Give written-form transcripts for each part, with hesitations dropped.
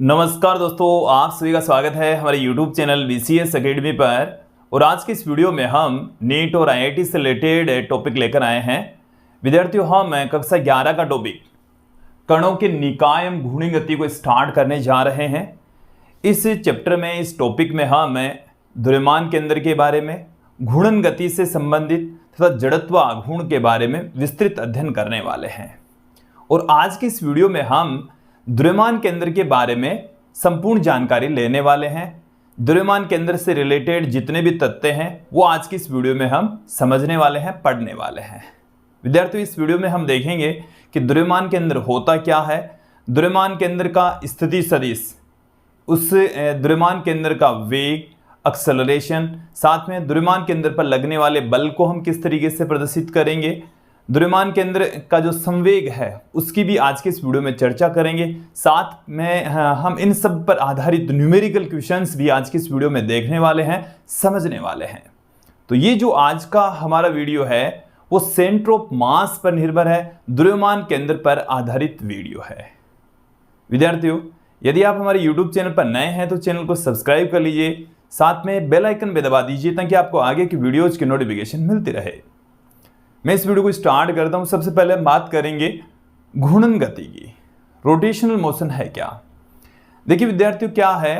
नमस्कार दोस्तों, आप सभी का स्वागत है हमारे YouTube चैनल BCS अकेडमी पर। और आज की इस वीडियो में हम नीट और IIT से रिलेटेड टॉपिक लेकर आए हैं। विद्यार्थियों, हम कक्षा 11 का टॉपिक कणों के निकाय घूर्णी गति को स्टार्ट करने जा रहे हैं। इस चैप्टर में, इस टॉपिक में हम द्रव्यमान केंद्र के बारे में, घूर्णन गति से संबंधित तथा जड़त्व आघूर्ण के बारे में विस्तृत अध्ययन करने वाले हैं। और आज की इस वीडियो में हम द्रव्यमान केंद्र के बारे में संपूर्ण जानकारी लेने वाले हैं। द्रव्यमान केंद्र से रिलेटेड जितने भी तथ्य हैं वो आज की इस वीडियो में हम समझने वाले हैं, पढ़ने वाले हैं। विद्यार्थियों, इस वीडियो में हम देखेंगे कि द्रव्यमान केंद्र होता क्या है, द्रव्यमान केंद्र का स्थिति सदिश, उस द्रव्यमान केंद्र का वेग, एक्सेलरेशन, साथ में द्रव्यमान केंद्र पर लगने वाले बल को हम किस तरीके से प्रदर्शित करेंगे, द्रव्यमान केंद्र का जो संवेग है उसकी भी आज के इस वीडियो में चर्चा करेंगे। साथ में हम इन सब पर आधारित न्यूमेरिकल क्वेश्चंस भी आज के इस वीडियो में देखने वाले हैं, समझने वाले हैं। तो ये जो आज का हमारा वीडियो है वो सेंटर ऑफ मास पर निर्भर है, द्रव्यमान केंद्र पर आधारित वीडियो है। विद्यार्थियों, यदि आप हमारे YouTube चैनल पर नए हैं तो चैनल को सब्सक्राइब कर लीजिए, साथ में बेल आइकन भी दबा दीजिए ताकि आपको आगे की वीडियोज की नोटिफिकेशन मिलती रहे। मैं इस वीडियो को स्टार्ट करता हूं। सबसे पहले हम बात करेंगे घूर्णन गति की। रोटेशनल मोशन है क्या? देखिए विद्यार्थियों, क्या है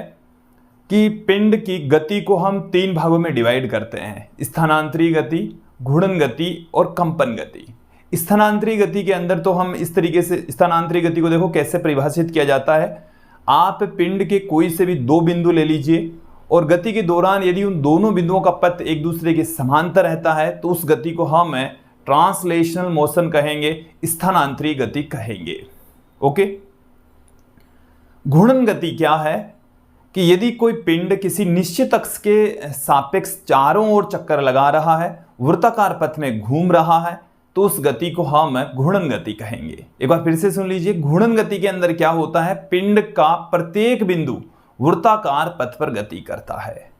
कि पिंड की गति को हम 3 भागों में डिवाइड करते हैं: स्थानांतरी गति, घूर्णन गति और कंपन गति। स्थानांतरी गति के अंदर तो हम इस तरीके से स्थानांतरी गति को देखो कैसे परिभाषित किया जाता है। आप पिंड के कोई से भी 2 बिंदु ले लीजिए और गति के दौरान यदि उन दोनों बिंदुओं का पथ एक दूसरे के समांतर रहता है तो उस गति को हम ट्रांसलेशनल मोशन कहेंगे, स्थानांतरी गति कहेंगे। ओके। घूर्णन गति क्या है कि यदि कोई पिंड किसी निश्चित अक्ष के सापेक्ष चारों ओर चक्कर लगा रहा है, वृत्ताकार पथ में घूम रहा है, तो उस गति को हम घूर्णन गति कहेंगे। एक बार फिर से सुन लीजिए, घूर्णन गति के अंदर क्या होता है, पिंड का प्रत्येक बिंदु वृत्ताकार पथ पर गति करता है।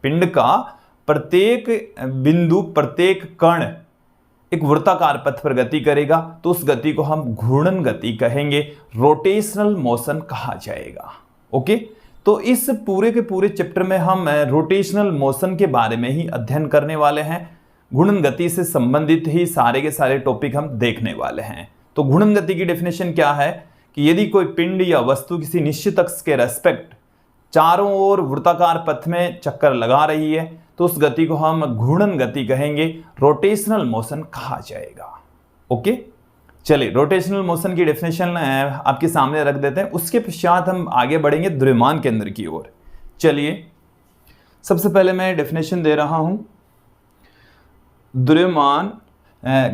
पिंड का प्रत्येक बिंदु, प्रत्येक कण एक वृत्ताकार पथ पर गति करेगा तो उस गति को हम घूर्णन गति कहेंगे, रोटेशनल मोशन कहा जाएगा। ओके। तो इस पूरे के पूरे चैप्टर में हम रोटेशनल मोशन के बारे में ही अध्ययन करने वाले हैं। घूर्णन गति से संबंधित ही सारे के सारे टॉपिक हम देखने वाले हैं। तो घूर्णन गति की डेफिनेशन क्या है कि यदि कोई पिंड या वस्तु किसी निश्चित अक्ष के रेस्पेक्ट चारों ओर वृत्ताकार पथ में चक्कर लगा रही है तो उस गति को हम घूर्णन गति कहेंगे, रोटेशनल मोशन कहा जाएगा। ओके। चलिए, रोटेशनल मोशन की डेफिनेशन आपके सामने रख देते हैं, उसके पश्चात हम आगे बढ़ेंगे द्रव्यमान केंद्र की ओर। चलिए, सबसे पहले मैं डेफिनेशन दे रहा हूं द्रव्यमान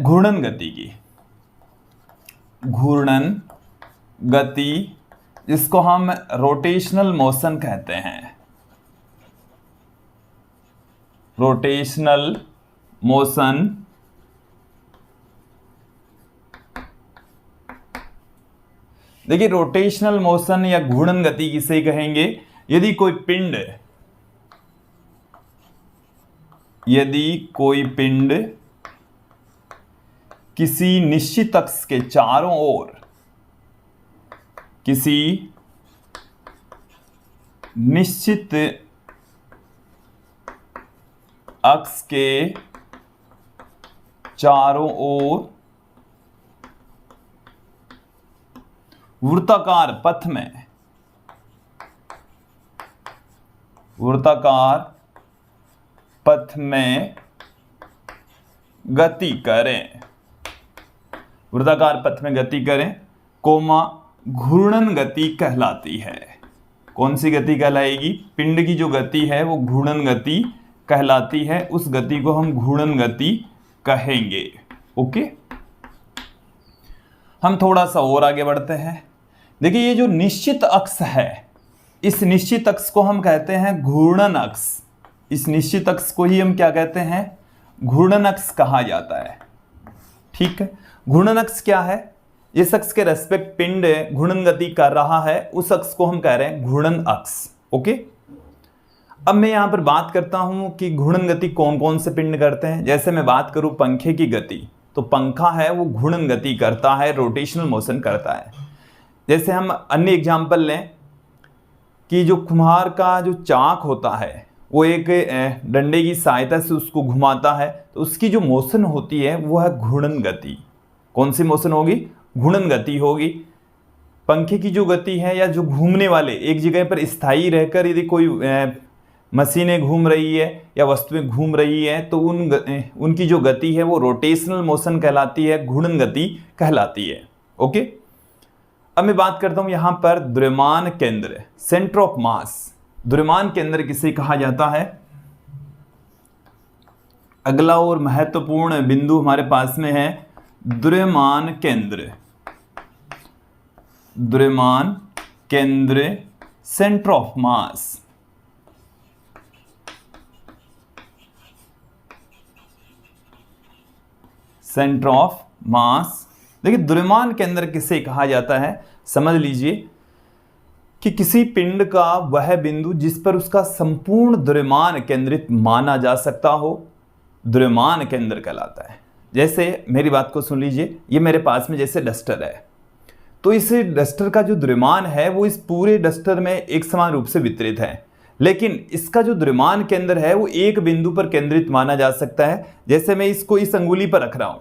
घूर्णन गति की। घूर्णन गति जिसको हम रोटेशनल मोशन कहते हैं, रोटेशनल मोशन। देखिए, रोटेशनल मोशन या घूर्णन गति किसे कहेंगे? यदि कोई पिंड किसी निश्चित अक्ष के चारों ओर, किसी निश्चित अक्ष के चारों ओर वृत्ताकार पथ में गति करें, वृत्ताकार पथ में गति करें, कोमा घूर्णन गति कहलाती है। कौन सी गति कहलाएगी? पिंड की जो गति है वो घूर्णन गति कहलाती है, उस गति को हम घूर्णन गति कहेंगे। ओके। हम थोड़ा सा और आगे बढ़ते हैं। देखिए, ये जो निश्चित अक्ष है, इस निश्चित अक्ष को हम कहते हैं घूर्णन अक्ष। इस निश्चित अक्ष को ही हम क्या कहते हैं? घूर्णन अक्ष कहा जाता है। ठीक है। घूर्णन अक्ष क्या है? जिस अक्ष के रेस्पेक्ट पिंड घूर्णन गति कर रहा है उस अक्ष को हम कह रहे हैं घूर्णन अक्ष। ओके। अब मैं यहां पर बात करता हूं कि घूर्णन गति कौन कौन से पिंड करते हैं। जैसे मैं बात करूं पंखे की गति, तो पंखा है वो घूर्णन गति करता है, रोटेशनल मोशन करता है। जैसे हम अन्य एग्जाम्पल लें कि जो कुम्हार का जो चाक होता है वो एक डंडे की सहायता से उसको घुमाता है, तो उसकी जो मोशन होती है वो है घूर्णन गति। कौन सी मोशन होगी? घूर्णन गति होगी। पंखे की जो गति है या जो घूमने वाले एक जगह पर स्थायी रहकर यदि कोई मशीनें घूम रही है या वस्तुएं घूम रही है तो उनकी जो गति है वो रोटेशनल मोशन कहलाती है, घूर्णन गति कहलाती है। ओके, अब मैं बात करता हूं यहां पर द्रव्यमान केंद्र, सेंटर ऑफ मास। द्रव्यमान केंद्र किसे कहा जाता है? अगला और महत्वपूर्ण बिंदु हमारे पास में है द्रव्यमान केंद्र। द्रव्यमान केंद्र, centre of mass. Centre of mass. देखिए द्रव्यमान केंद्र किसे कहा जाता है, समझ लीजिए कि किसी पिंड का वह बिंदु जिस पर उसका संपूर्ण द्रव्यमान केंद्रित माना जा सकता हो, द्रव्यमान केंद्र कहलाता है। जैसे मेरी बात को सुन लीजिए, ये मेरे पास में जैसे डस्टर है, तो इस डस्टर का जो द्रव्यमान है वो इस पूरे डस्टर में एक समान रूप से वितरित है, लेकिन इसका जो द्रव्यमान केंद्र है वो एक बिंदु पर केंद्रित माना जा सकता है। जैसे मैं इसको इस अंगुली पर रख रहा हूं,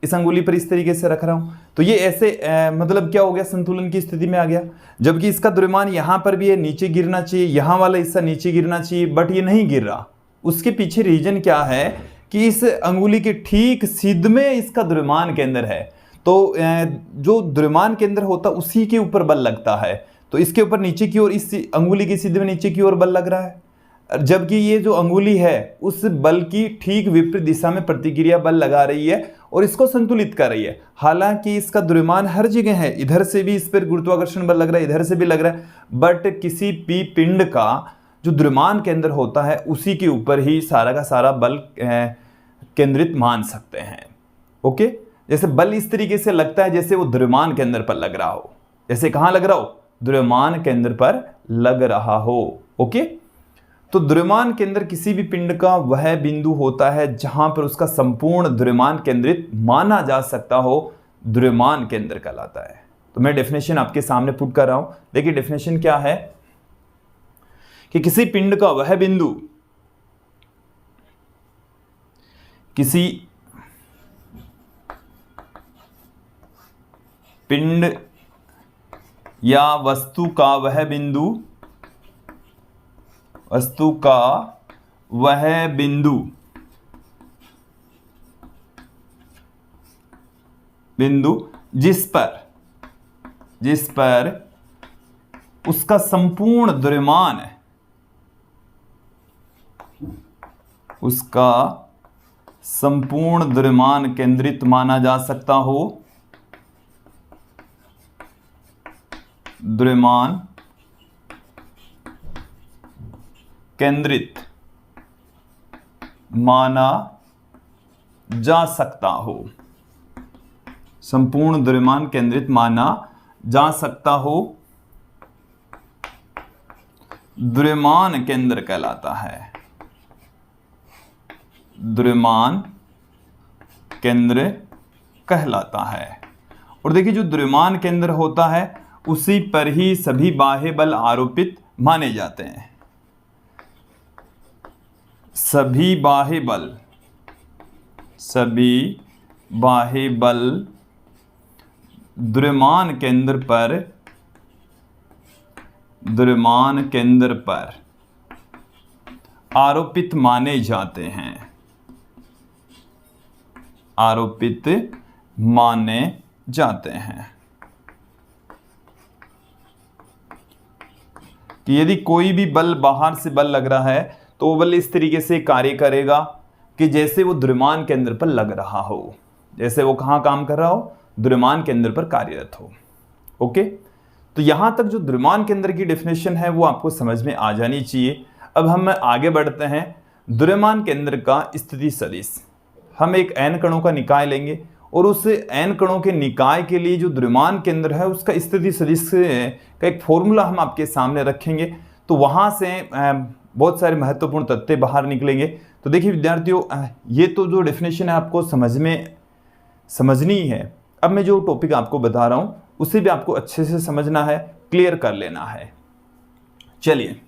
इस अंगुली पर इस तरीके से रख रहा हूं, तो ये ऐसे मतलब क्या हो गया, संतुलन की स्थिति में आ गया। जबकि इसका द्रव्यमान यहां पर भी है, नीचे गिरना चाहिए, यहां वाला हिस्सा नीचे गिरना चाहिए, बट ये नहीं गिर रहा। उसके पीछे रीजन क्या है कि इस अंगुली के ठीक सिद्ध में इसका द्रव्यमान केंद्र है, तो जो द्रव्यमान केंद्र होता है उसी के ऊपर बल लगता है, तो इसके ऊपर नीचे की ओर, इस अंगुली के सिद्ध में नीचे की ओर बल लग रहा है, जबकि ये जो अंगुली है उस बल की ठीक विपरीत दिशा में प्रतिक्रिया बल लगा रही है और इसको संतुलित कर रही है। हालांकि इसका द्रव्यमान हर जगह है, इधर से भी इस पर गुरुत्वाकर्षण बल लग रहा है, इधर से भी लग रहा है, बट किसी भी पिंड का जो द्रव्यमान केंद्र होता है उसी के ऊपर ही सारा का सारा बल केंद्रित मान सकते हैं। ओके, जैसे बल इस तरीके से लगता है जैसे वो द्रव्यमान केंद्र पर लग रहा हो। जैसे कहां लग रहा हो? द्रव्यमान केंद्र पर लग रहा हो। ओके, तो द्रव्यमान केंद्र किसी भी पिंड का वह बिंदु होता है जहां पर उसका संपूर्ण द्रव्यमान केंद्रित माना जा सकता हो, द्रव्यमान केंद्र कहलाता है। तो मैं डेफिनेशन आपके सामने पुट कर रहा हूं। देखिए डेफिनेशन क्या है कि किसी पिंड का वह बिंदु, किसी पिंड या वस्तु का वह बिंदु, वस्तु का वह बिंदु जिस पर उसका संपूर्ण द्रव्यमान, उसका संपूर्ण द्रव्यमान केंद्रित माना जा सकता हो, द्रव्यमान केंद्रित माना जा सकता हो, संपूर्ण द्रव्यमान केंद्रित माना जा सकता हो, द्रव्यमान केंद्र कहलाता है। द्रव्यमान केंद्र कहलाता है। और देखिए जो द्रव्यमान केंद्र होता है उसी पर ही सभी बाह्य बल आरोपित माने जाते हैं। सभी बाह्य बल द्रव्यमान केंद्र पर आरोपित माने जाते हैं, आरोपित माने जाते हैं। कि यदि कोई भी बल बाहर से बल लग रहा है तो वो बल इस तरीके से कार्य करेगा कि जैसे वो द्रव्यमान केंद्र पर लग रहा हो, जैसे वो कहाँ काम कर रहा हो, द्रव्यमान केंद्र पर कार्यरत हो। ओके, तो यहां तक जो द्रव्यमान केंद्र की डेफिनेशन है वो आपको समझ में आ जानी चाहिए। अब हम आगे बढ़ते हैं। द्रव्यमान केंद्र का स्थिति सदिश, हम एक n कणों का निकाय लेंगे और उस n कणों के निकाय के लिए जो द्रव्यमान केंद्र है उसका स्थिति सदिश का एक फॉर्मूला हम आपके सामने रखेंगे, तो वहां से बहुत सारे महत्वपूर्ण तथ्य बाहर निकलेंगे। तो देखिए विद्यार्थियों, ये तो जो डेफिनेशन है आपको समझनी है। अब मैं जो टॉपिक आपको बता रहा हूं उसे भी आपको अच्छे से समझना है, क्लियर कर लेना है। चलिए,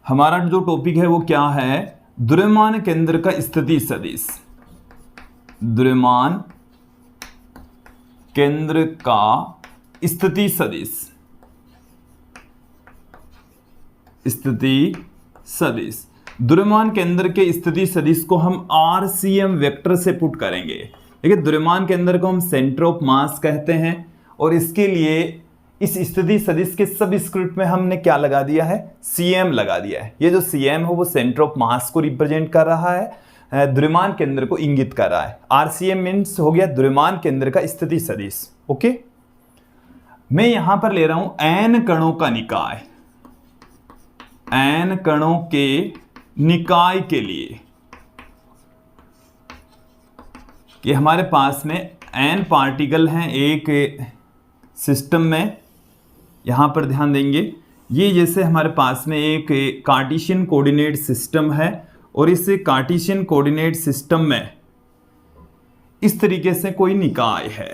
हमारा जो टॉपिक है वो क्या है, द्रव्यमान केंद्र का स्थिति सदिश। द्रव्यमान केंद्र का स्थिति सदिश। स्थिति सदिश, द्रव्यमान केंद्र के स्थिति सदिश को हम RCM वेक्टर से पुट करेंगे। देखिए, द्रव्यमान केंद्र को हम सेंटर ऑफ मास कहते हैं और इसके लिए इस स्थिति सदिश के सब स्क्रिप्ट में हमने क्या लगा दिया है, CM लगा दिया है। ये जो CM है वो सेंटर ऑफ मास को रिप्रेजेंट कर रहा है, द्रव्यमान केंद्र को इंगित कर रहा है। RCM मीन्स हो गया द्रव्यमान केंद्र का स्थिति सदिश। ओके, मैं यहां पर ले रहा हूं n कणों का निकाय। n कणों के निकाय के लिए कि हमारे पास में n पार्टिकल हैं एक सिस्टम में। यहां पर ध्यान देंगे, ये जैसे हमारे पास में एक कार्टेशियन कोऑर्डिनेट सिस्टम है और इस कार्टेशियन कोऑर्डिनेट सिस्टम में इस तरीके से कोई निकाय है।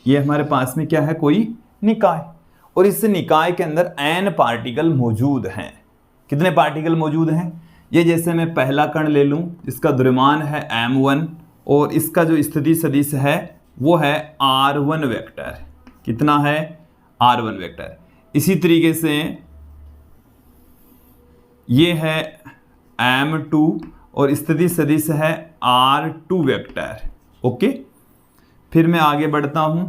ये हमारे पास में क्या है, कोई निकाय, और इस निकाय के अंदर n पार्टिकल मौजूद हैं। कितने पार्टिकल मौजूद हैं, ये जैसे मैं पहला कण ले लूं, इसका द्रव्यमान है m1 और इसका जो स्थिति सदिश है वो है r1 वेक्टर। कितना है, r1 वेक्टर। इसी तरीके से ये है m2 और स्थिति सदिश है r2 वेक्टर। ओके, फिर मैं आगे बढ़ता हूं,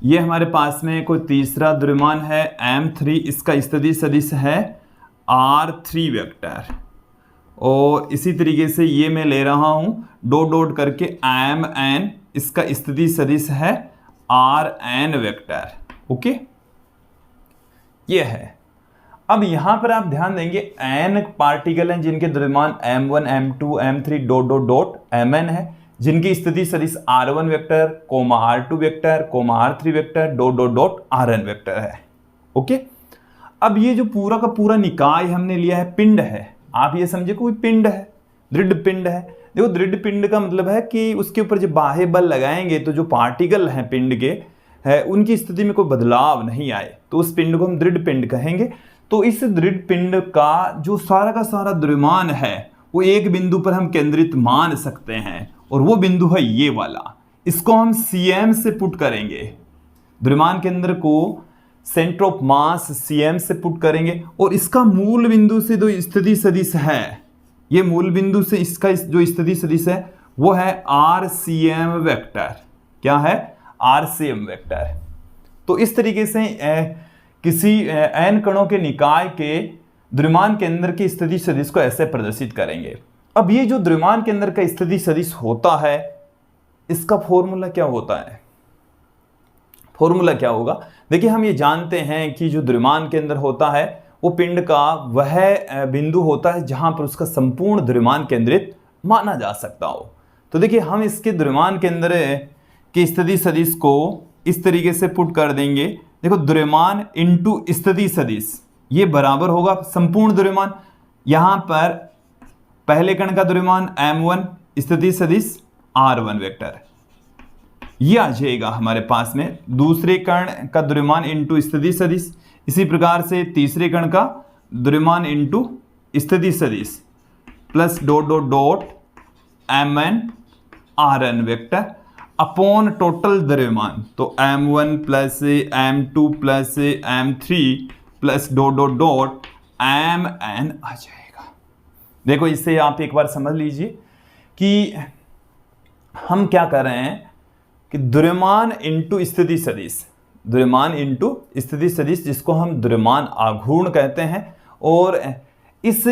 ये हमारे पास में कोई तीसरा द्रव्यमान है m3, इसका स्थिति सदिश है r3 वेक्टर। और इसी तरीके से ये मैं ले रहा हूं डॉट डॉट करके mn, इसका स्थिति सदिश है rn वेक्टर। ओके, ये है। अब यहां पर आप ध्यान देंगे n पार्टिकल हैं जिनके द्रव्यमान m1 m2 m3 dot dot dot mn है, जिनकी स्थिति सदिश r1 vector r2 vector r3 vector dot dot dot rn vector है। ओके, अब ये जो पूरा का पूरा निकाय हमने लिया है, पिंड है। आप ये समझे कोई पिंड है, दृढ़ पिंड है। देखो, दृढ़ पिंड का मतलब है कि उसके ऊपर जब बाह्य बल लगाएंगे तो जो पार्टिकल हैं पिंड के है उनकी स्थिति में कोई बदलाव नहीं आए, तो उस पिंड को हम दृढ़ पिंड कहेंगे। तो इस दृढ़ पिंड का जो सारा का सारा द्रव्यमान है वो एक बिंदु पर हम केंद्रित मान सकते हैं और वो बिंदु है ये वाला। इसको हम CM से पुट करेंगे, द्रव्यमान केंद्र को सेंटर ऑफ मास CM से पुट करेंगे और इसका मूल बिंदु से जो स्थिति सदिश है, ये मूल बिंदु से इसका जो स्थिति सदिश है वो है RCM वेक्टर। क्या है, RCM वेक्टर। तो इस तरीके से किसी n कणों के निकाय के द्रव्यमान केंद्र की स्थिति सदिश को ऐसे प्रदर्शित करेंगे। अब ये जो द्रव्यमान केंद्र का स्थिति सदिश होता है, इसका फॉर्मूला क्या होता है, फॉर्मूला क्या होगा। देखिए, हम ये जानते हैं कि जो द्रव्यमान केंद्र होता है वो पिंड का वह बिंदु होता है जहां पर उसका संपूर्ण द्रव्यमान केंद्रित माना जा सकता हो। तो देखिए, हम इसके द्रव्यमान केंद्र की स्थिति सदिश को इस तरीके से पुट कर देंगे। देखो, द्रव्यमान इंटू स्थिति सदिश ये बराबर होगा संपूर्ण द्रव्यमान। यहां पर पहले कण का द्रव्यमान m1, स्थिति सदिश r1 वेक्टर, ये आ जाएगा हमारे पास में। दूसरे कण का द्रव्यमान इंटू स्थिति सदिश, इसी प्रकार से तीसरे कण का द्रव्यमान इंटू स्थिति सदिश plus dot dot dot mn rn vector upon total द्रव्यमान। तो m1 plus m2 plus m3 plus dot dot dot mn आ जाएगा। देखो, इससे आप एक बार समझ लीजिए कि हम क्या कर रहे हैं कि द्रव्यमान इंटू स्थिति सदिश, द्रव्यमान इंटू स्थिति सदिश जिसको हम द्रव्यमान आघूर्ण कहते हैं, और इस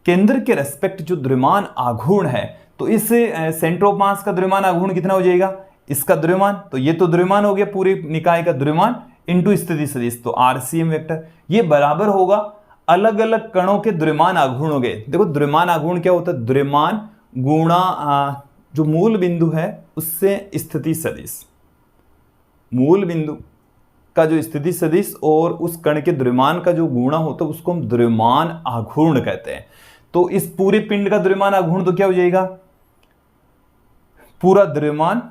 केंद्र के रेस्पेक्ट जो द्रव्यमान आघूर्ण है, तो इस सेंटर ऑफ मास का द्रव्यमान आघूर्ण कितना हो जाएगा, इसका द्रव्यमान, तो ये तो द्रव्यमान हो गया पूरे निकाय का द्रव्यमान इंटू स्थिति सदिश, तो RCM वेक्टर ये बराबर होगा अलग अलग कणों के द्रव्यमान आघूर्ण हो गए। देखो, द्रव्यमान आघूर्ण क्या होता है, द्रव्यमान गुणा जो मूल बिंदु है उससे स्थिति सदिश, मूल बिंदु का जो स्थिति सदिश और उस कण के द्रव्यमान का जो गुणा होता है उसको हम द्रव्यमान आघूर्ण कहते हैं। तो इस पूरे पिंड का द्रव्यमान आघूर्ण तो क्या हो जाएगा, पूरा द्रव्यमान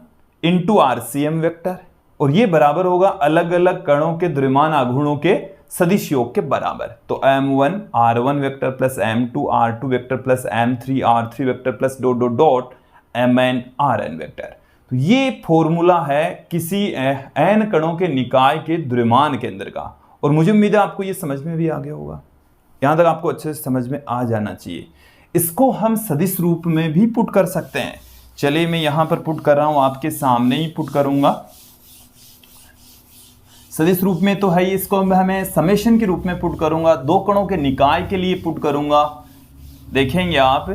इंटू RCM वेक्टर। और ये बराबर होगा अलग अलग कणों के द्रव्यमान आघूर्णों के सदिश योग के बराबर। तो m1 r1 vector plus m2 r2 vector plus m3 r3 vector plus dot dot dot mn rn vector. तो ये फॉर्मूला है किसी n कणों के निकाय के द्रव्यमान केंद्र का। और मुझे उम्मीद है आपको ये समझ में भी आ गया होगा, यहां तक आपको अच्छे से समझ में आ जाना चाहिए। इसको हम सदिश रूप में भी पुट कर सकते हैं। चलिए मैं यहां पर पुट कर रहा हूं, आपके सामने ही पुट करूंगा। सदिश रूप में तो है, इसको हमें समेशन के रूप में पुट करूंगा, दो कणों के निकाय के लिए पुट करूंगा। देखेंगे आप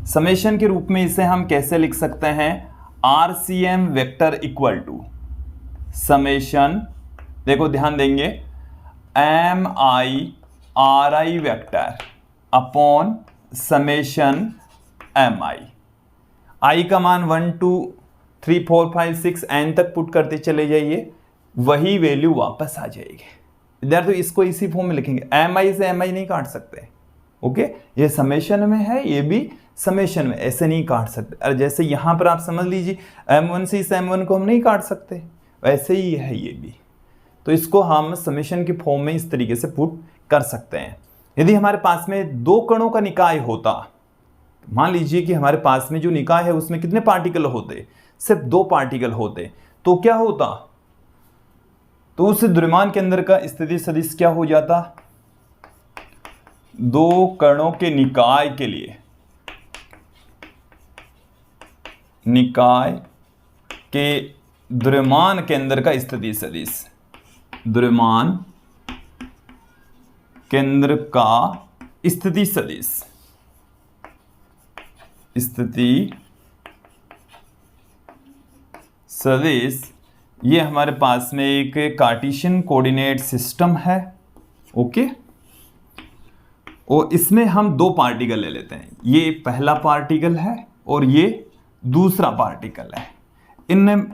समेशन के रूप में इसे हम कैसे लिख सकते हैं, RCM vector equal to summation, देखो ध्यान देंगे, MI RI vector upon summation MI। I का मान 1 2 3 4 5 6 n तक पुट करते चले जाइए, वही वैल्यू वापस आ जाएगी। विद्यार्थी इसको इसी फॉर्म में लिखेंगे, MI से MI नहीं काट सकते। ओके, ये समेशन में है, ये भी समेशन में, ऐसे नहीं काट सकते। और जैसे यहां पर आप समझ लीजिए M1 से इस M1 को हम नहीं काट सकते, वैसे ही है ये भी। तो इसको हम समेशन के फॉर्म में इस तरीके से पुट कर सकते हैं। यदि हमारे पास में दो कणों का निकाय होता, मान लीजिए कि हमारे पास में जो निकाय है उसमें कितने पार्टिकल होते, सिर्फ 2 पार्टिकल होते, तो क्या होता, तो उस द्रव्यमान के अंदर का स्थिति सदिश क्या हो जाता, दो कणों के निकाय के लिए, निकाय के द्रव्यमान के अंदर का स्थिति सदिश, द्रव्यमान केंद्र का स्थिति सदिश, स्थिति सदिश, ये हमारे पास में एक कार्टेशियन कोऑर्डिनेट सिस्टम है। ओके, और इसमें हम 2 पार्टिकल ले लेते हैं, ये पहला पार्टिकल है और ये दूसरा पार्टिकल है। इन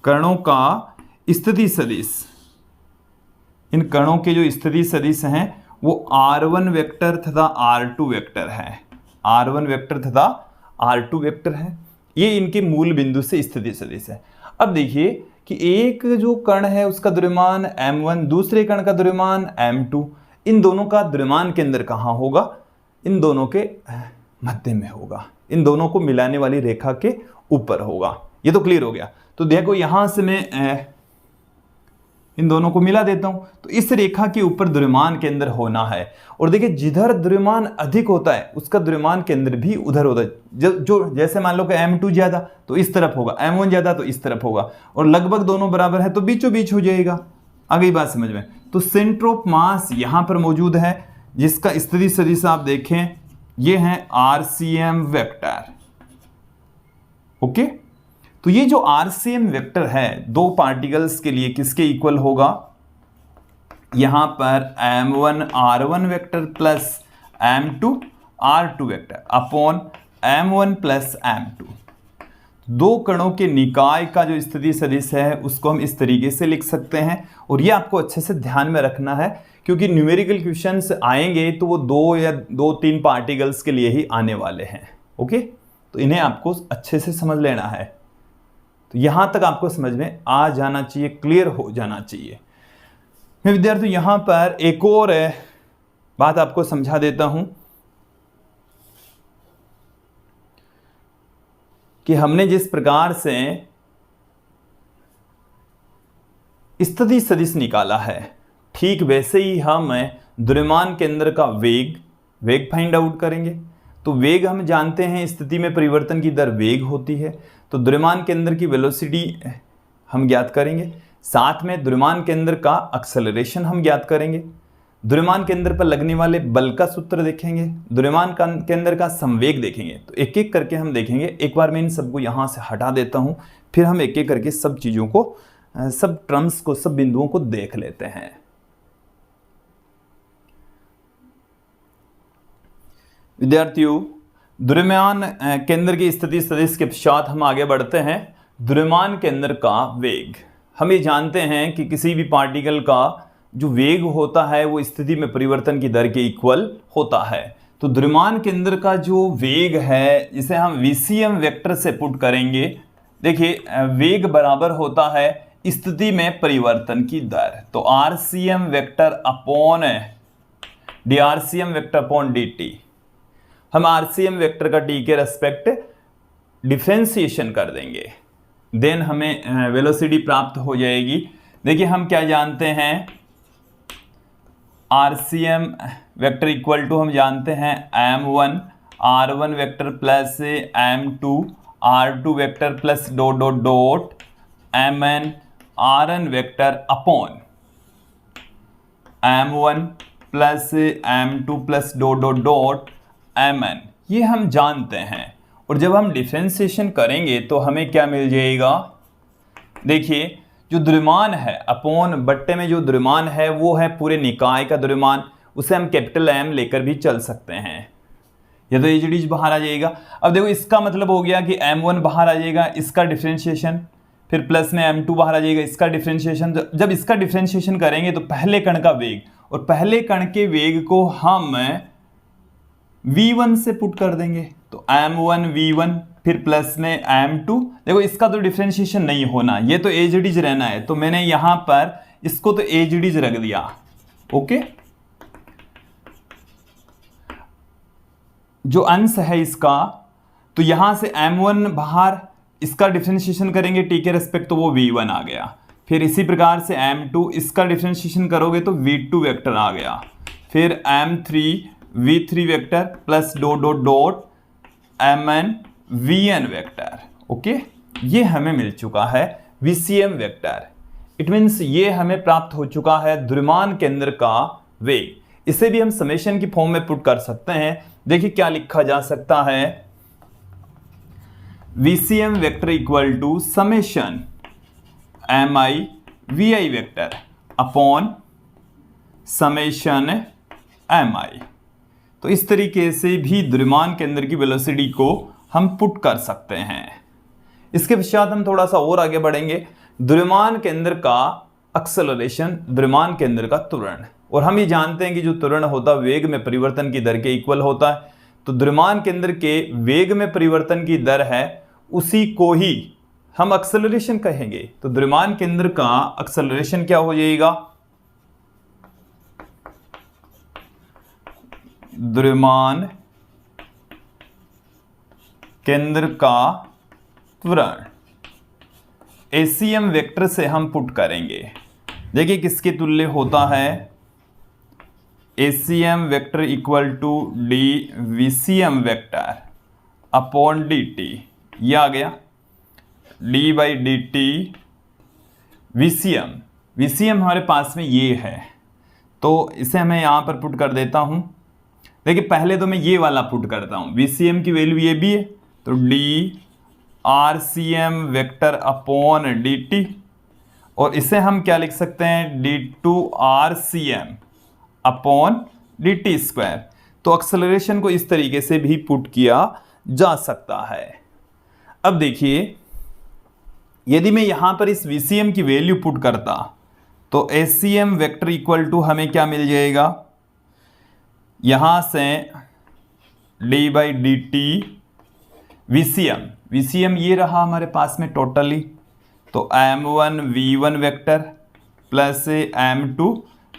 कणों का स्थिति सदिश, इन कणों के जो स्थिति सदिश हैं वो r1 वेक्टर तथा r2 वेक्टर है, r1 वेक्टर तथा r2 वेक्टर है। ये इनके मूल बिंदु से स्थिति सदिश है। अब देखिए कि एक जो कण है उसका द्रव्यमान m1, दूसरे कण का द्रव्यमान m2, इन दोनों का द्रव्यमान केंद्र कहाँ होगा, इन दोनों के मध्य में होगा, इन दोनों को मिलाने वाली रेखा के ऊपर होगा। ये तो क्लियर हो गया। तो देखो यहां से मैं इन दोनों को मिला देता हूं, तो इस रेखा के ऊपर द्रव्यमान केंद्र होना है। और देखिए जिधर द्रव्यमान अधिक होता है उसका द्रव्यमान केंद्र भी उधर होता है। जो जैसे मान लो कि m2 ज्यादा तो इस तरफ होगा, m1 ज्यादा तो इस तरफ होगा, और लगभग दोनों बराबर है तो बीचों बीच हो जाएगा। आ गई बात समझ में। तो सेंटर ऑफ मास यहां पर मौजूद है, जिसका स्थिति सदिश आप देखें ये है RCM वेक्टर। ओके, तो ये जो RCM वेक्टर है 2 पार्टिकल्स के लिए किसके इक्वल होगा, यहां पर m1 r1 vector plus m2 r2 vector upon m1 plus m2। 2 कणों के निकाय का जो स्थिति सदिश है उसको हम इस तरीके से लिख सकते हैं। और ये आपको अच्छे से ध्यान में रखना है, क्योंकि न्यूमेरिकल क्वेश्चंस आएंगे तो वो 2 या 2-3 पार्टिकल्स के लिए ही आने वाले हैं। ओके, तो इन्हें आपको अच्छे से समझ लेना है। तो यहां तक आपको समझ में आ जाना चाहिए, क्लियर हो जाना चाहिए। मैं विद्यार्थी यहां पर एक और बात आपको समझा देता हूं कि हमने जिस प्रकार से स्थिति सदिश निकाला है, ठीक वैसे ही हम द्रव्यमान केंद्र का वेग फाइंड आउट करेंगे। तो वेग हम जानते हैं, स्थिति में परिवर्तन की दर वेग होती है, तो द्रव्यमान केंद्र की वेलोसिटी हम ज्ञात करेंगे, साथ में द्रव्यमान केंद्र का एक्सेलरेशन हम ज्ञात करेंगे, द्रव्यमान केंद्र पर लगने वाले बल का सूत्र देखेंगे, द्रव्यमान केंद्र का संवेग देखेंगे। तो एक एक करके हम देखेंगे। एक बार मैं इन सबको यहां से हटा देता हूं, फिर हम एक एक करके सब चीजों को, सब टर्म्स को, सब बिंदुओं को देख लेते हैं। विद्यार्थियों, द्रव्यमान केंद्र की स्थिति सदिश के पश्चात हम आगे बढ़ते हैं। द्रव्यमान केंद्र का वेग, हम ये जानते हैं कि किसी भी पार्टिकल का जो वेग होता है वो स्थिति में परिवर्तन की दर के इक्वल होता है। तो द्रव्यमान केंद्र का जो वेग है इसे हम VCM वेक्टर से पुट करेंगे, देखिए वेग बराबर होता है स्थिति में परिवर्तन की दर, तो RCM vector upon D RCM vector upon D T. हम आरसीएम वेक्टर का टी के रेस्पेक्ट डिफरेंशिएशन कर देंगे, देन हमें वेलोसिटी प्राप्त हो जाएगी। देखिए हम क्या जानते हैं, आरसीएम वेक्टर इक्वल टू हम जानते हैं m1 r1 vector plus m2 r2 vector plus dot dot dot mn rn vector upon m1 plus m2 plus dot dot dot mn, ये हम जानते हैं। और जब हम डिफरेंशिएशन करेंगे तो हमें क्या मिल जाएगा, देखिए जो द्रव्यमान है अपॉन बट्टे में जो द्रव्यमान है वो है पूरे निकाय का द्रव्यमान, उसे हम कैपिटल M लेकर भी चल सकते हैं। ये तो एच बाहर आ जाएगा। अब देखो इसका मतलब हो गया कि m1 बाहर आ जाएगा, इसका डिफरेंशिएशन, फिर प्लस में m2 बाहर आ जाएगा, इसका डिफरेंशिएशन। जब इसका डिफरेंशिएशन करेंगे तो पहले कण का वेग, और पहले कण के वेग को हम v1 से पुट कर देंगे, तो m1 v1 फिर प्लस में m2। देखो इसका तो डिफरेंशिएशन नहीं होना, ये तो एच रहना है, तो मैंने यहां पर इसको तो एच रख दिया। ओके, जो अंश है इसका, तो यहां से m1 बाहर, इसका डिफरेंशिएशन करेंगे t के रेस्पेक्ट तो वो v1 आ गया। फिर इसी प्रकार से m2, इसका डिफरेंशिएशन करोगे तो v2 वेक्टर आ गया। फिर m3 v3 vector plus dot dot dot mn vn vector. Okay, ये हमें मिल चुका है VCM वेक्टर। इट मीन्स ये हमें प्राप्त हो चुका है द्रव्यमान केंद्र का वेग। इसे भी हम समेशन की फॉर्म में पुट कर सकते हैं। देखिए क्या लिखा जा सकता है, VCM vector equal to summation mi vi vector upon summation mi। तो इस तरीके से भी द्रव्यमान केंद्र की वेलोसिटी को हम पुट कर सकते हैं। इसके पश्चात हम थोड़ा सा और आगे बढ़ेंगे, द्रव्यमान केंद्र का एक्सेलरेशन, द्रव्यमान केंद्र का त्वरण। और हम ये जानते हैं कि जो त्वरण होता है वेग में परिवर्तन की दर के इक्वल होता है, तो द्रव्यमान केंद्र के वेग में परिवर्तन की दर है, उसी को ही हम एक्सेलरेशन कहेंगे। तो द्रव्यमान केंद्र का एक्सेलरेशन क्या हो जाएगा, द्रव्यमान केंद्र का त्वरण ACM वेक्टर से हम पुट करेंगे। देखिए किसके तुल्य होता है, ACM vector equal to D VCM vector upon dt। ये आ गया d by D T VCM। VCM हमारे पास में ये है, तो इसे मैं यहाँ पर पुट कर देता हूँ। देखिए पहले तो मैं ये वाला पुट करता हूँ, VCM की वैल्यू ये भी है, तो D RCM vector upon dt, और इसे हम क्या लिख सकते हैं, d2 RCM upon dt square. तो एक्सेलरेशन को इस तरीके से भी पुट किया जा सकता है। अब देखिए यदि मैं यहां पर इस VCM की वैल्यू पुट करता तो ACM वेक्टर इक्वल टू हमें क्या मिल जाएगा, यहां से d by D T VCM ये रहा हमारे पास में टोटली, तो m1 v1 vector plus m2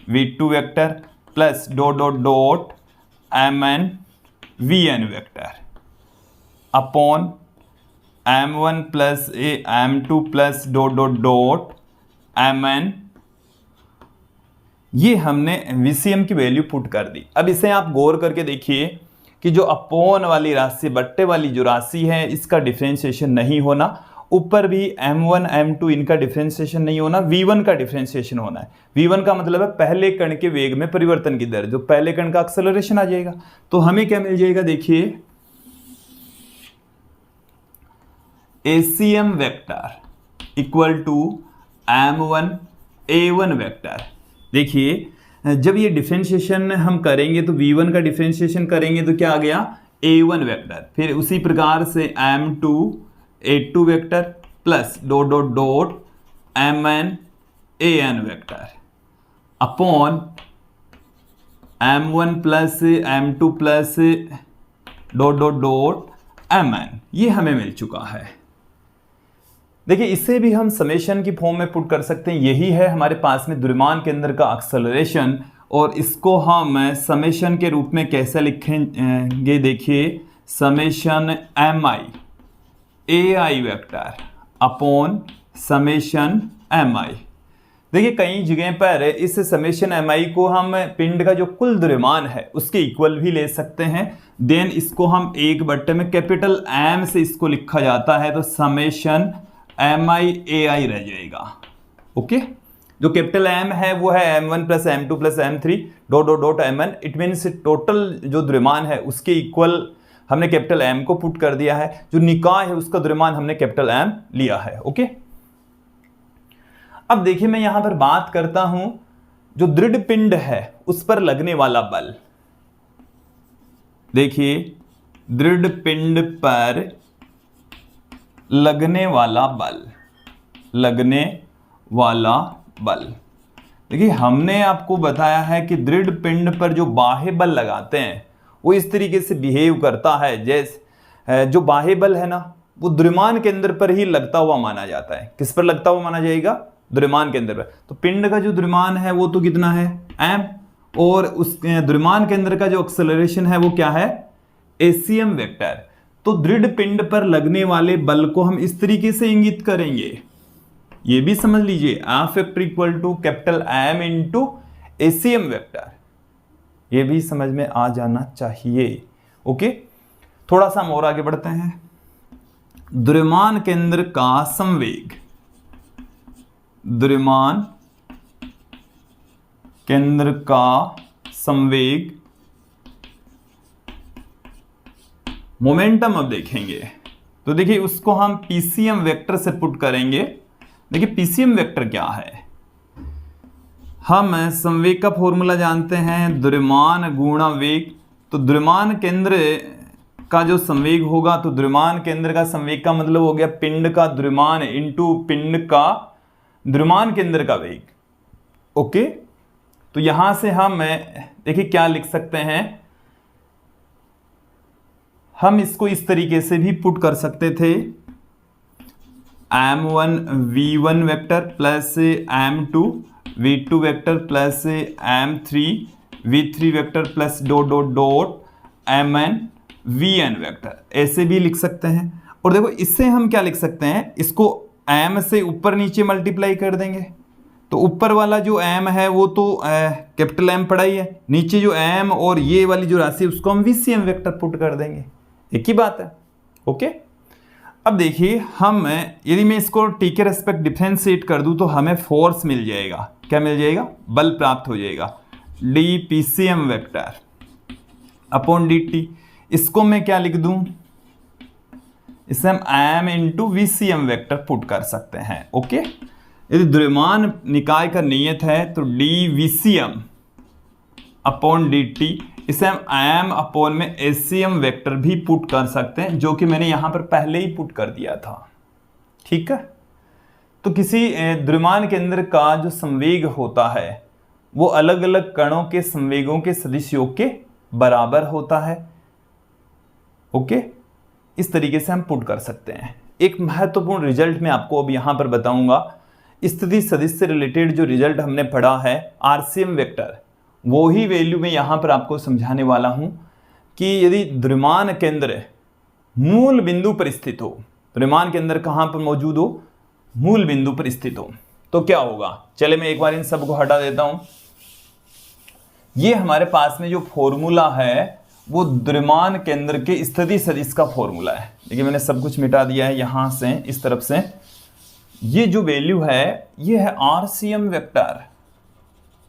v2 vector plus dot dot dot mn vn vector upon m1 plus m2 plus dot dot dot mn। ये हमने VCM की वैल्यू पुट कर दी। अब इसे आप गौर करके देखिए कि जो अपॉन वाली राशि, बट्टे वाली जो राशि है, इसका डिफरेंशिएशन नहीं होना, ऊपर भी m1 m2 इनका डिफरेंशिएशन नहीं होना, v1 का डिफरेंशिएशन होना है। v1 का मतलब है पहले कण के वेग में परिवर्तन की दर, जो पहले कण का एक्सेलरेशन आ जाएगा। तो हमें क्या मिल जाएगा, देखिए ACM vector equal to m1 a1 vector. देखिए जब ये डिफरेंशिएशन हम करेंगे तो v1 का डिफरेंशिएशन करेंगे तो क्या आ गया, a1 वेक्टर, फिर उसी प्रकार से m2 a2 vector plus dot dot dot mn an vector upon m1 plus m2 plus dot dot dot mn। ये हमें मिल चुका है। देखिए इसे भी हम समेशन की फॉर्म में पुट कर सकते हैं। यही है हमारे पास में द्रव्यमान के अंदर का एक्सेलरेशन, और इसको हम समेशन के रूप में कैसे लिखेंगे, देखिए समेशन एम आई ए आई वेक्टर अपॉन समेशन एम आई। देखिए कई जगह पर इस समेशन एम आई को हम पिंड का जो कुल द्रव्यमान है उसके इक्वल भी ले सकते हैं। देन इसको हम एक बट्टे में कैपिटल एम से इसको लिखा जाता है, तो समेशन एम आई ए आई रह जाएगा। ओके, जो कैपिटल एम है वो है m1 plus m2 plus m3 dot dot dot mn। It means total जो द्रव्यमान है उसके इक्वल हमने कैपिटल M को पुट कर दिया है। जो निकाय है उसका द्रव्यमान हमने कैपिटल M लिया है। ओके, अब देखिए मैं यहां पर बात करता हूं जो दृढ़ पिंड है उस पर लगने वाला बल। देखिए दृढ़ पिंड पर लगने वाला बल, लगने वाला बल। देखिए हमने आपको बताया है कि दृढ़ पिंड पर जो बाह्य बल लगाते हैं वो इस तरीके से बिहेव करता है, जैसे जो बाह्य बल है ना वो द्रव्यमान केंद्र पर ही लगता हुआ माना जाता है। किस पर लगता हुआ माना जाएगा? द्रव्यमान केंद्र पर। तो पिंड का जो द्रव्यमान है वो तो कितना है m, और उस द्रव्यमान केंद्र का जो एक्सेलरेशन है वो क्या है एसीएम वेक्टर। तो दृढ़ पिंड पर लगने वाले बल को हम इस तरीके से इंगित करेंगे, ये भी समझ लीजिए F vector equal to capital M into ACM vector. ये भी समझ में आ जाना चाहिए। ओके, थोड़ा सा हम और आगे बढ़ते हैं। द्रव्यमान केंद्र का संवेग, द्रव्यमान केंद्र का संवेग मोमेंटम अब देखेंगे। तो देखिए उसको हम पीसीएम वेक्टर से पुट करेंगे। देखिए पीसीएम वेक्टर क्या है, हम संवेग का फॉर्मूला जानते हैं द्रव्यमान गुणा वेग। तो द्रव्यमान केंद्र का जो संवेग होगा, तो द्रव्यमान केंद्र का संवेग का मतलब हो गया पिंड का द्रव्यमान इंटू पिंड का द्रव्यमान केंद्र का वेग। ओके, तो यहां से हम देखिए क्या लिख सकते हैं, हम इसको इस तरीके से भी पुट कर सकते थे m1 v1 vector plus m2 v2 vector plus m3 v3 vector plus dot dot dot mn vn vector, ऐसे भी लिख सकते हैं। और देखो इससे हम क्या लिख सकते हैं, इसको m से ऊपर नीचे मल्टीप्लाई कर देंगे। तो ऊपर वाला जो m है वो तो कैपिटल M पड़ा ही है, नीचे जो m और ये वाली जो राशि उसको हम VCM वेक्टर पुट कर देंगे, एक ही बात है। ओके, अब देखिए हम यदि मैं इसको t के रेस्पेक्ट डिफरेंशिएट कर दूं तो हमें फोर्स मिल जाएगा। क्या मिल जाएगा? बल प्राप्त हो जाएगा dPCM वेक्टर अपॉन dt। इसको मैं क्या लिख दूं, इसे हम m into VCM vector put कर सकते हैं। ओके, यदि द्रव्यमान निकाय का नियत है तो dVCM अपॉन dt, इसे हम m अपॉन में ACM वेक्टर भी पुट कर सकते हैं, जो कि मैंने यहां पर पहले ही पुट कर दिया था। ठीक है, तो किसी द्रव्यमान केंद्र का जो संवेग होता है वो अलग अलग कणों के संवेगों के सदिश योग के बराबर होता है। ओके, इस तरीके से हम पुट कर सकते हैं। एक महत्वपूर्ण रिजल्ट मैं आपको अब यहां पर बताऊंगा। स्थिति सदिश से रिलेटेड जो रिजल्ट हमने पढ़ा है RCM वेक्टर, वो ही वैल्यू मैं यहां पर आपको समझाने वाला हूं कि यदि द्रव्यमान केंद्र मूल बिंदु पर स्थित हो, द्रव्यमान केंद्र कहां पर मौजूद हो, मूल बिंदु पर स्थित हो, तो क्या होगा। चले मैं एक बार इन सब को हटा देता हूं। ये हमारे पास में जो फॉर्मूला है वो द्रव्यमान केंद्र के स्थिति सदिश का फॉर्मूला है। देखिए मैंने सब कुछ मिटा दिया है यहां से, इस तरफ से। ये जो वैल्यू है ये है RCM वेक्टर,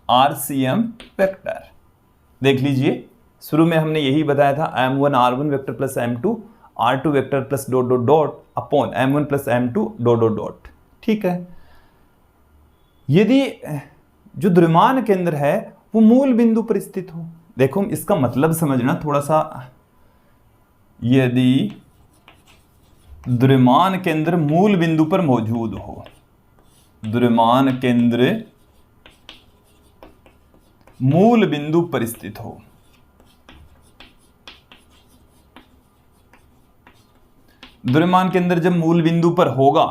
RCM वेक्टर। देख लीजिए शुरू में हमने यही बताया था m1 r1 vector plus m2 r2 vector plus dot dot dot upon m1 plus m2 dot dot dot. ठीक है, यदि जो द्रव्यमान केंद्र है वो मूल बिंदु पर स्थित हो, देखो इसका मतलब समझना थोड़ा सा, यदि द्रव्यमान केंद्र मूल बिंदु पर मौजूद हो, द्रव्यमान केंद्र मूल बिंदु पर स्थित हो, द्रव्यमान केंद्र जब मूल बिंदु पर होगा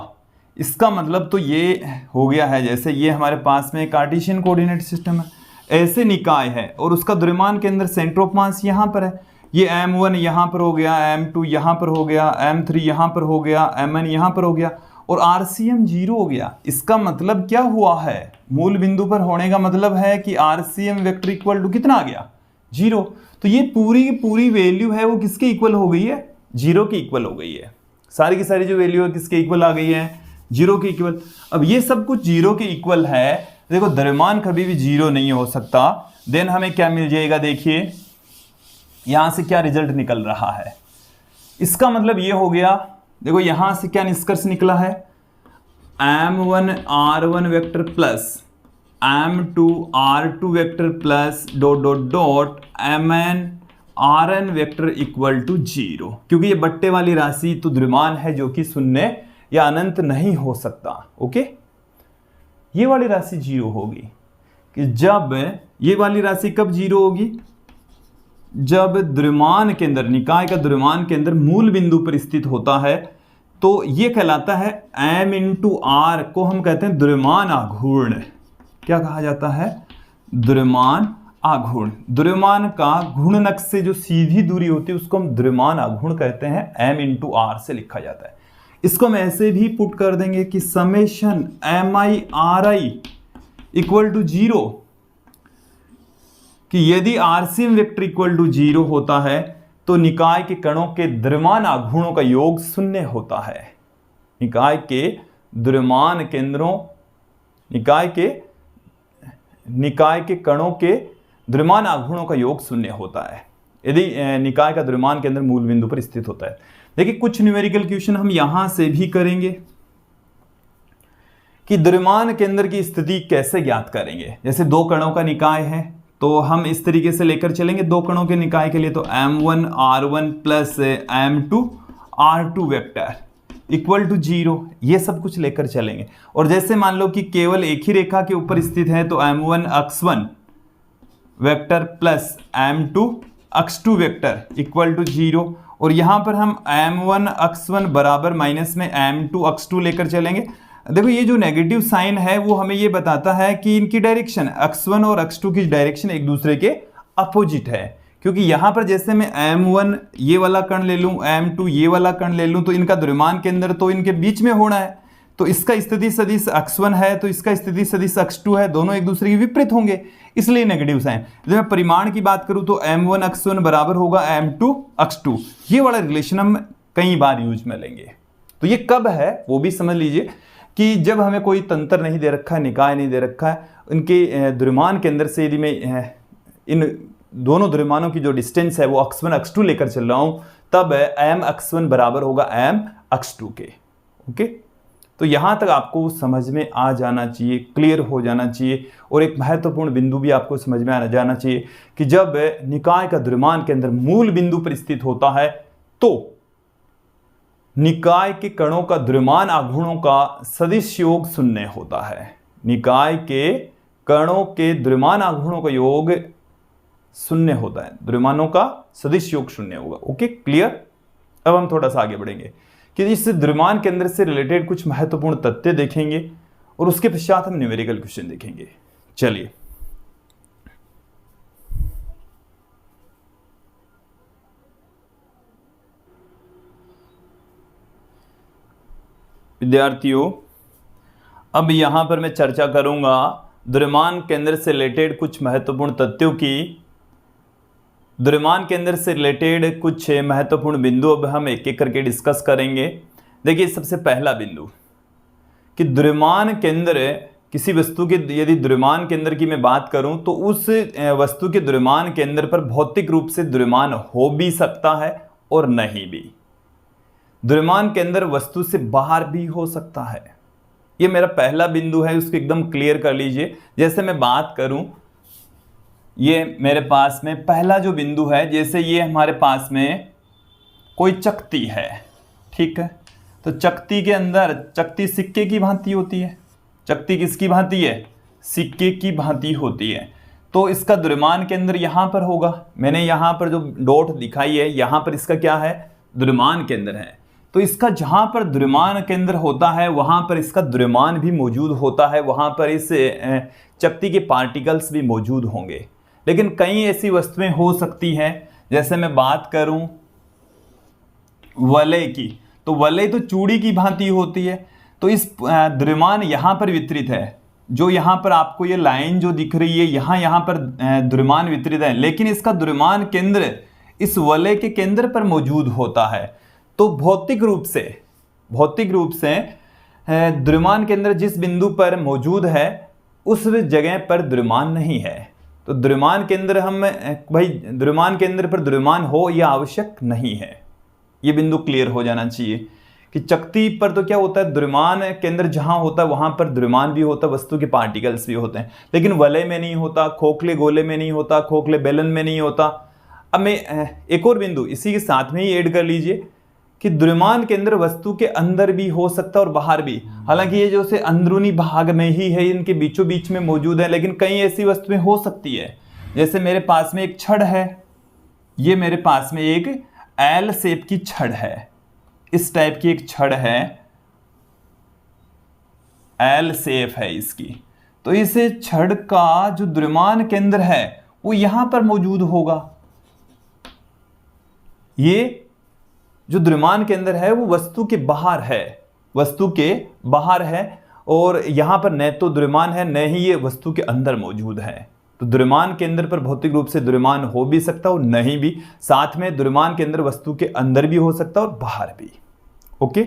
इसका मतलब तो ये हो गया है, जैसे ये हमारे पास में कार्टेशियन कोऑर्डिनेट सिस्टम है, ऐसे निकाय है और उसका द्रव्यमान केंद्र सेंटर ऑफ मास यहाँ पर है। ये M1 यहाँ पर हो गया, M2 यहाँ पर हो गया, M3 यहाँ पर हो गया, Mn यहाँ पर हो गया और RCM 0 हो गया। इसका मतलब क्या हुआ है, मूल बिंदु पर होने का मतलब है कि RCM वेक्टर इक्वल टू कितना आ गया, 0। तो ये पूरी की पूरी वैल्यू है वो किसके इक्वल हो गई है, 0 के इक्वल हो गई है। सारी की सारी जो वैल्यू है किसके इक्वल आ गई है, 0 के इक्वल। अब ये सब कुछ 0 के इक्वल है, देखो द्रव्यमान कभी भी 0 नहीं हो सकता। देन हमें क्या मिल जाएगा, देखिए यहां से क्या रिजल्ट निकल रहा है। इसका मतलब ये हो गया, देखो यहां से क्या निष्कर्ष निकला है, M1 R1 vector plus M2 R2 vector plus dot dot dot Mn Rn vector equal to 0, क्योंकि ये बट्टे वाली राशि तो द्रव्यमान है जो कि शून्य या अनंत नहीं हो सकता। ओके, ये वाली राशि 0 होगी कि जब ये वाली राशि कब 0 होगी, जब द्रव्यमान केंद्र, निकाय का द्रव्यमान केंद्र मूल बिंदु पर स्थित होता है। तो ये कहलाता है M इंटू R को हम कहते हैं द्रव्यमान आघूर्ण। क्या कहा जाता है, द्रव्यमान आघूर्ण। द्रव्यमान का घूर्णक से जो सीधी दूरी होती है उसको हम द्रव्यमान आघूर्ण कहते हैं, M इंटू R से लिखा जाता है। इसको हम ऐसे भी पुट कर देंगे कि summation MI RI equal to 0, कि यदि RCM वेक्टर इक्वल टू 0 होता है तो निकाय के कणों के द्रव्यमान आघूर्णों का योग 0 होता है। निकाय के द्रव्यमान केंद्रों, निकाय के कणों के द्रव्यमान आघूर्णों का योग 0 होता है यदि निकाय का द्रव्यमान केंद्र मूल बिंदु पर स्थित होता है। देखिए कुछ न्यूमेरिकल क्वेश्चन हम यहां से भी करेंगे कि द्रव्यमान केंद्र की स्थिति कैसे ज्ञात करेंगे। जैसे दो कणों का निकाय है तो हम इस तरीके से लेकर चलेंगे दो कणों के निकाय के लिए, तो M1 R1 plus M2 R2 vector equal to 0, ये सब कुछ लेकर चलेंगे। और जैसे मान लो कि केवल एक ही रेखा के ऊपर स्थित है तो M1 x1 vector plus M2 x2 vector equal to 0, और यहां पर हम M1 x1 बराबर माइनस में M2 x2 लेकर चलेंगे। देखो ये जो नेगेटिव साइन है वो हमें ये बताता है कि इनकी डायरेक्शन x1 और x2 की डायरेक्शन एक दूसरे के अपोजिट है, क्योंकि यहां पर जैसे मैं M1 ये वाला कण ले लूं, M2 ये वाला कण ले लूं, तो इनका द्रव्यमान केंद्र तो इनके बीच में होना है। तो इसका स्थिति सदिश x1 है तो इसका स्थिति सदिश x2 है, दोनों एक दूसरे के विपरीत होंगे, इसलिए नेगेटिव साइन। जब मैं परिमाण की बात करूं तो M1 x1 बराबर होगा M2 x2। ये वाला रिलेशन हम कई बार यूज में लेंगे। तो ये कब है वो भी समझ लीजिए कि जब हमें कोई तंत्र नहीं दे रखा है, निकाय नहीं दे रखा है, उनके द्रव्यमान केंद्र से यदि मैं इन दोनों द्रव्यमानों की जो डिस्टेंस है वो x1 x2 लेकर चल रहा हूं, तब M x1 बराबर होगा M x2 के। ओके, तो यहां तक आपको समझ में आ जाना चाहिए, क्लियर हो जाना चाहिए। और एक महत्वपूर्ण बिंदु भी आपको समझ में आ जाना चाहिए कि जब निकाय का द्रव्यमान केंद्र मूल बिंदु पर स्थित होता है तो निकाय के कणों का द्रव्यमान आघूर्णों का सदिश योग 0 होता है। निकाय के कणों के द्रव्यमान आघूर्णों का योग 0 होता है, द्रव्यमानों का सदिश योग 0 होगा। Okay, clear. अब हम थोड़ा सा आगे बढ़ेंगे कि इस द्रव्यमान केंद्र से रिलेटेड कुछ महत्वपूर्ण तथ्य देखेंगे और उसके पश्चात हम न्यूमेरिकल क्वेश्चन देखेंगे। चलिए, विद्यार्थियों अब यहां पर मैं चर्चा करूंगा द्रव्यमान केंद्र से रिलेटेड कुछ महत्वपूर्ण तथ्यों की। द्रव्यमान केंद्र से रिलेटेड कुछ महत्वपूर्ण बिंदु अब हम एक एक करके डिस्कस करेंगे। देखिए, सबसे पहला बिंदु कि द्रव्यमान केंद्र किसी वस्तु के, यदि द्रव्यमान केंद्र की मैं बात करूं तो उस वस्तु के द्रव्यमान केंद्र पर भौतिक रूप से द्रव्यमान हो भी सकता है और नहीं भी। द्रव्यमान केंद्र वस्तु से बाहर भी हो सकता है। ये मेरा पहला बिंदु है, उसको एकदम क्लियर कर लीजिए। जैसे मैं बात करूं, ये मेरे पास में पहला जो बिंदु है, जैसे ये हमारे पास में कोई चकती है, ठीक है, तो चकती के अंदर, चकती सिक्के की भांति होती है। चकती किसकी भांति है? सिक्के की भांति होती है। तो इसका द्रव्यमान केंद्र यहां पर होगा। मैंने यहां पर जो डॉट दिखाई है, यहां पर इसका क्या है? द्रव्यमान केंद्र है। तो इसका जहां पर द्रव्यमान केंद्र होता है वहां पर इसका द्रव्यमान भी मौजूद होता है, वहां पर इस चकती के पार्टिकल्स भी मौजूद होंगे। लेकिन कई ऐसी वस्तुएं हो सकती हैं, जैसे मैं बात करूं वलय की, तो वलय तो चूड़ी की भांति होती है, तो इस द्रव्यमान यहां पर वितरित है, जो यहां पर आपको ये लाइन जो दिख रही है यहां पर द्रव्यमान वितरित है, लेकिन इसका द्रव्यमान केंद्र इस वलय के केंद्र पर मौजूद होता है। तो भौतिक रूप से द्रव्यमान केंद्र जिस बिंदु पर मौजूद है उस जगह पर द्रव्यमान नहीं है। तो द्रव्यमान केंद्र द्रव्यमान केंद्र पर द्रव्यमान हो यह आवश्यक नहीं है। ये बिंदु क्लियर हो जाना चाहिए कि चकती पर तो क्या होता है, द्रव्यमान केंद्र जहां होता है वहां पर द्रव्यमान भी होता है, वस्तु के पार्टिकल्स भी होते हैं, लेकिन वलय में नहीं होता, खोखले गोले में नहीं होता, खोखले बेलन में नहीं होता। अब मैं एक और बिंदु इसी के साथ में ही ऐड कर लीजिए कि द्रव्यमान केंद्र वस्तु के अंदर भी हो सकता है और बाहर भी। हालांकि ये जो से अंदरूनी भाग में ही है, इनके बीचों बीच में मौजूद है, लेकिन कई ऐसी वस्तुएं हो सकती है, जैसे मेरे पास में एक छड़ है, ये मेरे पास में एक एल शेप की छड़ है, इस टाइप की एक छड़ है, एल शेप है इसकी। तो इस छड़ का जो द्रव्यमान केंद्र है वो यहां पर मौजूद होगा। ये जो द्रव्यमान केंद्र है वो वस्तु के बाहर है, और यहां पर न तो द्रव्यमान है न ही ये वस्तु के अंदर मौजूद है। तो द्रव्यमान केंद्र पर भौतिक रूप से द्रव्यमान हो भी सकता है और नहीं भी, साथ में द्रव्यमान केंद्र वस्तु के अंदर भी हो सकता है और बाहर भी। ओके,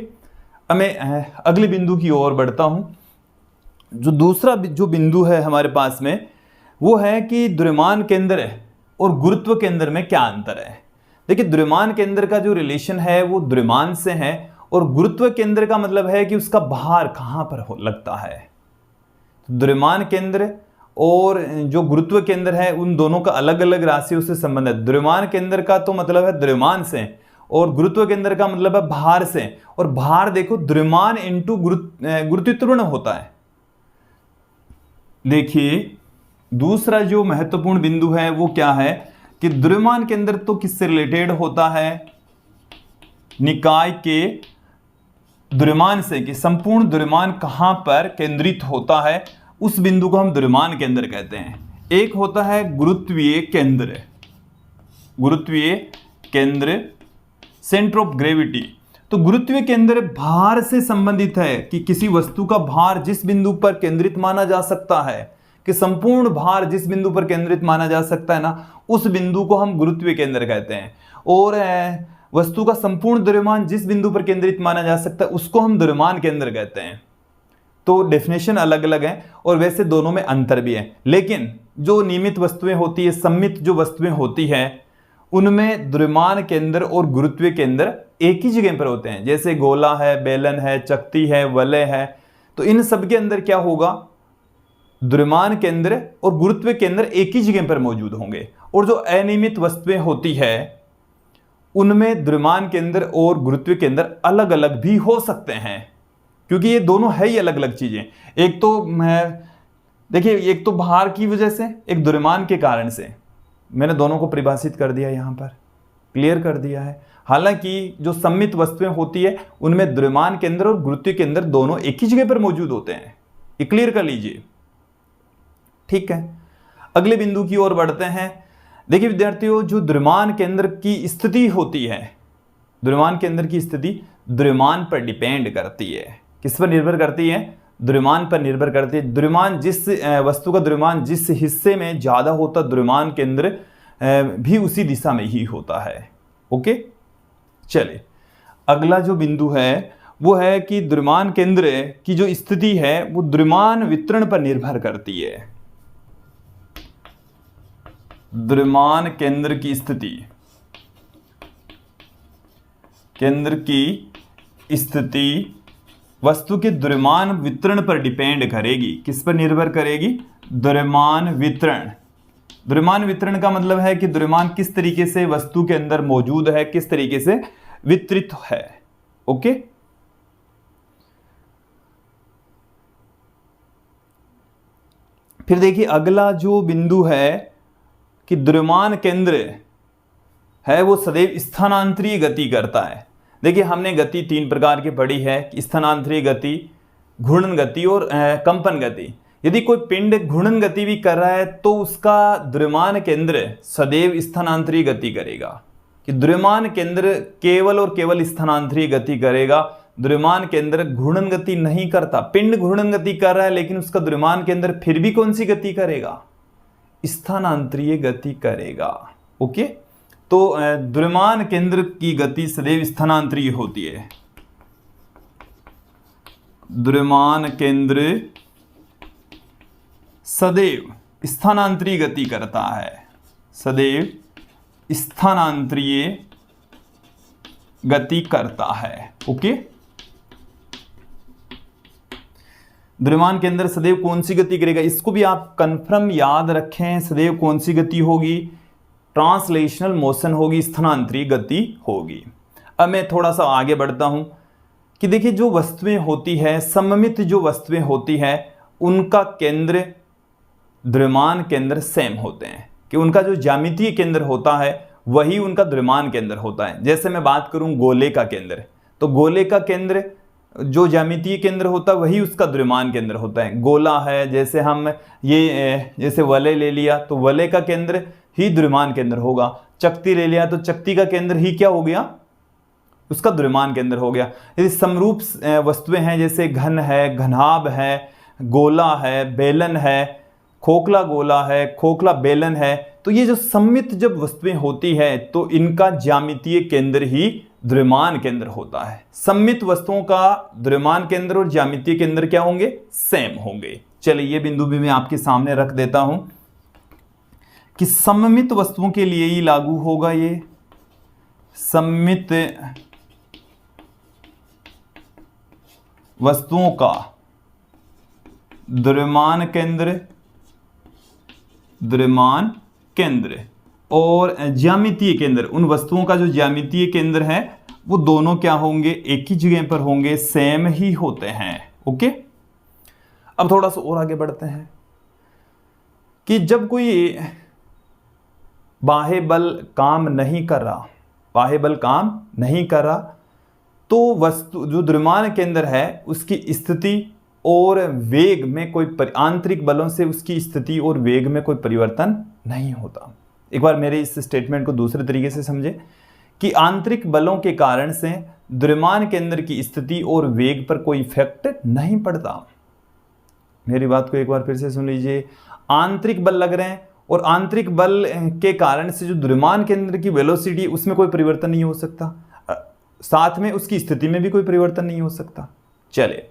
अब मैं अगले बिंदु की ओर बढ़ता हूं। जो दूसरा जो बिंदु है हमारे पास में वो है कि द्रव्यमान केंद्र और गुरुत्व केंद्र में क्या अंतर है। देखिए, द्रव्यमान केंद्र का जो रिलेशन है वो द्रव्यमान से है, और गुरुत्व केंद्र का मतलब है कि उसका भार कहां पर लगता है। द्रव्यमान केंद्र और जो गुरुत्व केंद्र है उन दोनों का अलग अलग राशियों से संबंध है। द्रव्यमान केंद्र का तो मतलब है द्रव्यमान से, और गुरुत्व केंद्र का मतलब है भार से। और भार देखो, द्रव्यमान इंटू गुरुत्वाकर्षण होता है। देखिए, दूसरा जो महत्वपूर्ण बिंदु है वो क्या है कि द्रव्यमान केंद्र तो किससे रिलेटेड होता है, निकाय के द्रव्यमान से, कि संपूर्ण द्रव्यमान कहां पर केंद्रित होता है उस बिंदु को हम द्रव्यमान केंद्र कहते हैं। एक होता है गुरुत्वीय केंद्र, सेंटर ऑफ ग्रेविटी। तो गुरुत्वीय केंद्र भार से संबंधित है, कि किसी वस्तु का भार जिस बिंदु पर केंद्रित माना जा सकता है, कि संपूर्ण भार जिस बिंदु पर केंद्रित माना जा सकता है ना, उस बिंदु को हम गुरुत्वीय केंद्र कहते हैं। और वस्तु का संपूर्ण द्रव्यमान जिस बिंदु पर केंद्रित माना जा सकता है उसको हम द्रव्यमान केंद्र कहते हैं। तो डेफिनेशन अलग अलग है और वैसे दोनों में अंतर भी है, लेकिन जो नियमित वस्तुएं होती है, सम्मित जो वस्तुएं होती है, उनमें द्रव्यमान केंद्र और गुरुत्वीय केंद्र एक ही जगह पर होते हैं। जैसे गोला है, बेलन है, चकती है, वलय है, तो इन सब के अंदर क्या होगा, द्रव्यमान केंद्र और गुरुत्वीय केंद्र एक ही जगह पर मौजूद होंगे। और जो अनियमित वस्तुएं होती है उनमें द्रव्यमान केंद्र और गुरुत्वीय केंद्र अलग अलग भी हो सकते हैं, क्योंकि ये दोनों है ही अलग अलग चीजें। एक तो देखिए, एक तो भार की वजह से, एक द्रव्यमान के कारण से। मैंने दोनों को परिभाषित कर दिया, यहां पर क्लियर कर दिया है। हालांकि जो सम्मित वस्तुएं होती है उनमें द्रव्यमान केंद्र और गुरुत्वीय केंद्र दोनों एक ही जगह पर मौजूद होते हैं। ये क्लियर कर लीजिए, ठीक है। अगले बिंदु की ओर बढ़ते हैं। देखिए विद्यार्थियों, जो द्रव्यमान केंद्र की स्थिति होती है, द्रव्यमान केंद्र की स्थिति द्रव्यमान पर डिपेंड करती है। किस पर निर्भर करती है, द्रव्यमान पर निर्भर करती है। द्रव्यमान जिस वस्तु का द्रव्यमान जिस हिस्से में ज्यादा होता, द्रव्यमान केंद्र भी उसी दिशा में ही होता है। ओके, चलिए अगला जो बिंदु है वो है कि द्रव्यमान केंद्र की जो स्थिति है वो द्रव्यमान वितरण पर निर्भर करती है। द्रव्यमान केंद्र की स्थिति, वस्तु के द्रव्यमान वितरण पर डिपेंड करेगी। किस पर निर्भर करेगी, द्रव्यमान वितरण। द्रव्यमान वितरण का मतलब है कि द्रव्यमान किस तरीके से वस्तु के अंदर मौजूद है, किस तरीके से वितरित है। ओके, फिर देखिए अगला जो बिंदु है कि द्रव्यमान केंद्र है वो सदैव स्थानांतरीय गति करता है। देखिए हमने गति 3 प्रकार की पढ़ी है, स्थानांतरिय गति, घूर्णन गति और कंपन गति। यदि कोई पिंड घूर्णन गति भी कर रहा है तो उसका द्रव्यमान केंद्र सदैव स्थानांतरिय गति करेगा, कि द्रव्यमान केंद्र केवल और केवल स्थानांतरिय गति करेगा, द्रव्यमान केंद्र घूर्णन गति नहीं करता। पिंड घूर्णन गति कर रहा है लेकिन उसका द्रव्यमान केंद्र फिर भी कौन सी गति करेगा? स्थानांतरिय गति करेगा। ओके, तो द्रव्यमान केंद्र की गति सदैव स्थानांतरिय होती है। द्रव्यमान केंद्र सदैव स्थानांतरिय गति करता है, सदैव स्थानांतरिय गति करता है। ओके, द्रव्यमान के अंदर सदैव कौन सी गति करेगा, इसको भी आप कंफर्म याद रखें। सदैव कौन सी गति होगी? ट्रांसलेशनल मोशन होगी, स्थानांतरिय गति होगी। अब मैं थोड़ा सा आगे बढ़ता हूं कि देखिए जो वस्तुएं होती है, सममित जो वस्तुएं होती है, उनका केंद्र द्रव्यमान केंद्र सेम होते हैं, कि उनका जो ज्यामितीय केंद्र होता है वही उनका द्रव्यमान केंद्र होता है। जैसे मैं बात करूं गोले का केंद्र, तो गोले का केंद्र जो ज्यामितीय केंद्र होता है वही उसका द्रव्यमान केंद्र होता है। गोला है, जैसे हम ये जैसे वलय ले लिया तो वलय का केंद्र ही द्रव्यमान केंद्र होगा। चकती ले लिया तो चकती का केंद्र ही क्या हो गया? उसका द्रव्यमान केंद्र हो गया। यदि समरूप वस्तुएं हैं, जैसे घन है, घनाभ है, गोला है, बेलन है, खोखला गोला है, खोखला बेलन है, तो ये जो सममित जब वस्तुएं होती है तो इनका ज्यामितीय केंद्र ही द्रव्यमान केंद्र होता है। सममित वस्तुओं का द्रव्यमान केंद्र और ज्यामितीय केंद्र क्या होंगे? सेम होंगे। चलिए ये बिंदु भी मैं आपके सामने रख देता हूं कि सममित वस्तुओं के लिए ही लागू होगा। ये सममित वस्तुओं का द्रव्यमान केंद्र और ज्यामितीय केंद्र, उन वस्तुओं का जो ज्यामितीय केंद्र है वो दोनों क्या होंगे? एक ही जगह पर होंगे, सेम ही होते हैं। ओके, अब थोड़ा सा और आगे बढ़ते हैं कि जब कोई बाह्य बल काम नहीं कर रहा, तो वस्तु जो द्रव्यमान केंद्र है उसकी स्थिति और वेग में कोई आंतरिक बलों से उसकी स्थिति और वेग में कोई परिवर्तन नहीं होता। एक बार मेरे इस स्टेटमेंट को दूसरे तरीके से समझे कि आंतरिक बलों के कारण से द्रव्यमान केंद्र की स्थिति और वेग पर कोई इफेक्ट नहीं पड़ता। मेरी बात को एक बार फिर से सुन लीजिए। आंतरिक बल लग रहे हैं और आंतरिक बल के कारण से जो द्रव्यमान केंद्र की वेलोसिटी उसमें कोई परिवर्तन नहीं हो सकता, साथ में उसकी स्थिति में भी कोई परिवर्तन नहीं हो सकता। चलिए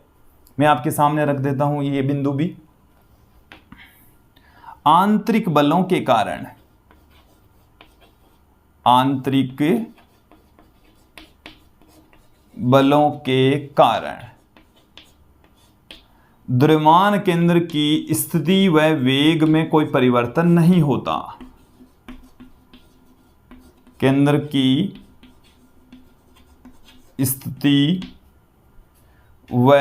मैं आपके सामने रख देता हूं ये बिंदु भी। आंतरिक बलों के कारण द्रव्यमान केंद्र की स्थिति व वेग में कोई परिवर्तन नहीं होता। केंद्र की स्थिति व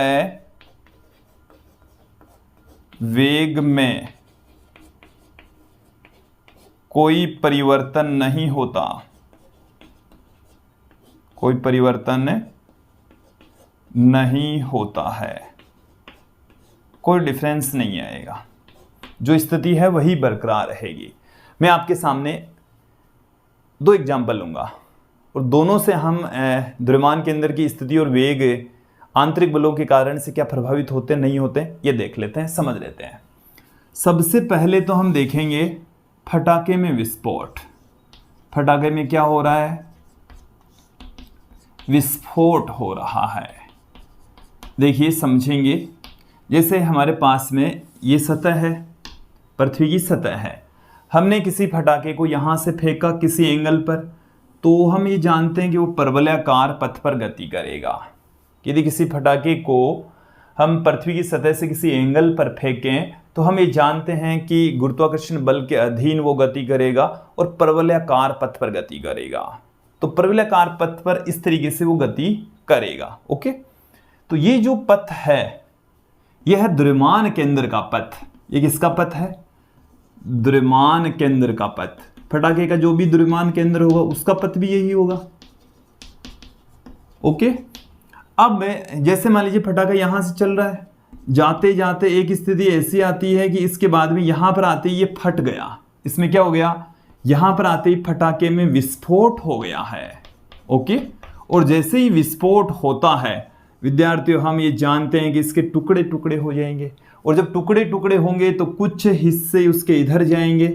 वेग में कोई परिवर्तन नहीं होता, कोई परिवर्तन नहीं होता है, कोई डिफरेंस नहीं आएगा, जो स्थिति है वही बरकरार रहेगी। मैं आपके सामने 2 एग्जाम्पल लूंगा और दोनों से हम द्रव्यमान केंद्र की स्थिति और वेग आंतरिक बलों के कारण से क्या प्रभावित होते नहीं होते ये देख लेते हैं, समझ लेते हैं। सबसे पहले तो हम देखेंगे फटाके में विस्फोट। फटाके में क्या हो रहा है? विस्फोट हो रहा है। देखिए समझेंगे, जैसे हमारे पास में ये सतह है, पृथ्वी की सतह है, हमने किसी फटाके को यहाँ से फेंका किसी एंगल पर, तो हम ये जानते हैं कि वो परवलयाकार पथ पर गति करेगा। यदि किसी फटाके को हम पृथ्वी की सतह से किसी एंगल पर फेंकें तो हम ये जानते हैं कि गुरुत्वाकर्षण बल के अधीन वो गति करेगा और परवलयाकार पथ पर गति करेगा। तो परवलयाकार पथ पर इस तरीके से वो गति करेगा। ओके, तो ये जो पथ है यह है द्रव्यमान केंद्र का पथ। ये किसका पथ है? द्रव्यमान केंद्र का पथ। फटाके का जो भी द्रव्यमान केंद्र होगा उसका पथ भी यही होगा। ओके। अब जैसे मान लीजिए फटाका यहां से चल रहा है, जाते जाते एक स्थिति ऐसी आती है कि इसके बाद में यहां पर आते ही ये फट गया। इसमें क्या हो गया, यहां पर आते ही फटाके में विस्फोट हो गया है। ओके। और जैसे ही विस्फोट होता है विद्यार्थियों, हम ये जानते हैं कि इसके टुकड़े टुकड़े हो जाएंगे, और जब टुकड़े टुकड़े होंगे तो कुछ हिस्से उसके इधर जाएंगे,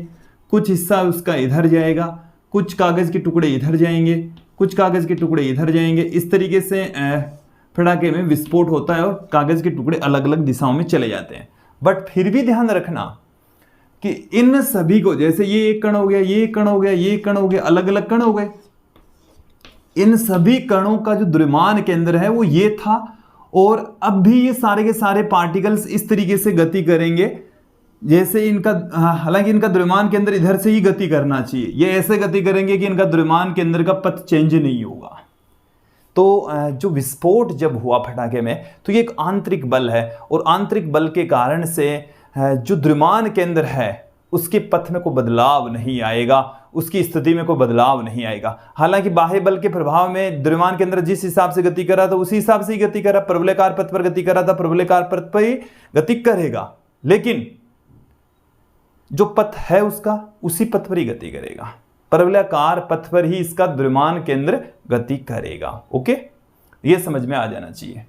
कुछ हिस्सा उसका इधर जाएगा, कुछ कागज के टुकड़े इधर जाएंगे, कुछ कागज के टुकड़े इधर जाएंगे। इस तरीके से फटाके में विस्फोट होता है और कागज के टुकड़े अलग अलग दिशाओं में चले जाते हैं। बट फिर भी ध्यान रखना कि इन सभी को, जैसे ये एक कण हो गया, ये एक कण हो गया, ये एक कण हो गया, अलग अलग कण हो गए, इन सभी कणों का जो द्रव्यमान केंद्र है वो ये था, और अब भी ये सारे के सारे पार्टिकल्स इस तरीके से गति करेंगे जैसे इनका, हालांकि इनका द्रव्यमान केंद्र इधर से ही गति करना चाहिए, ये ऐसे गति करेंगे कि इनका द्रव्यमान केंद्र का पथ चेंज नहीं होगा। तो जो विस्फोट जब हुआ फटाके में, तो ये एक आंतरिक बल है, और आंतरिक बल के कारण से जो द्रव्यमान केंद्र है उसके पथ में कोई बदलाव नहीं आएगा, उसकी स्थिति में कोई बदलाव नहीं आएगा। हालांकि बाह्य बल के प्रभाव में द्रव्यमान केंद्र जिस हिसाब से गति कर रहा था उसी हिसाब से ही गति कर रहा, प्रबलाकार पथ पर गति कर रहा था, प्रबलाकार पथ पर ही गति करेगा, लेकिन जो पथ है उसका उसी पथ पर ही गति करेगा, प्रबलाकार पथ पर ही इसका द्रव्यमान केंद्र गति करेगा। ओके, ये समझ में आ जाना चाहिए।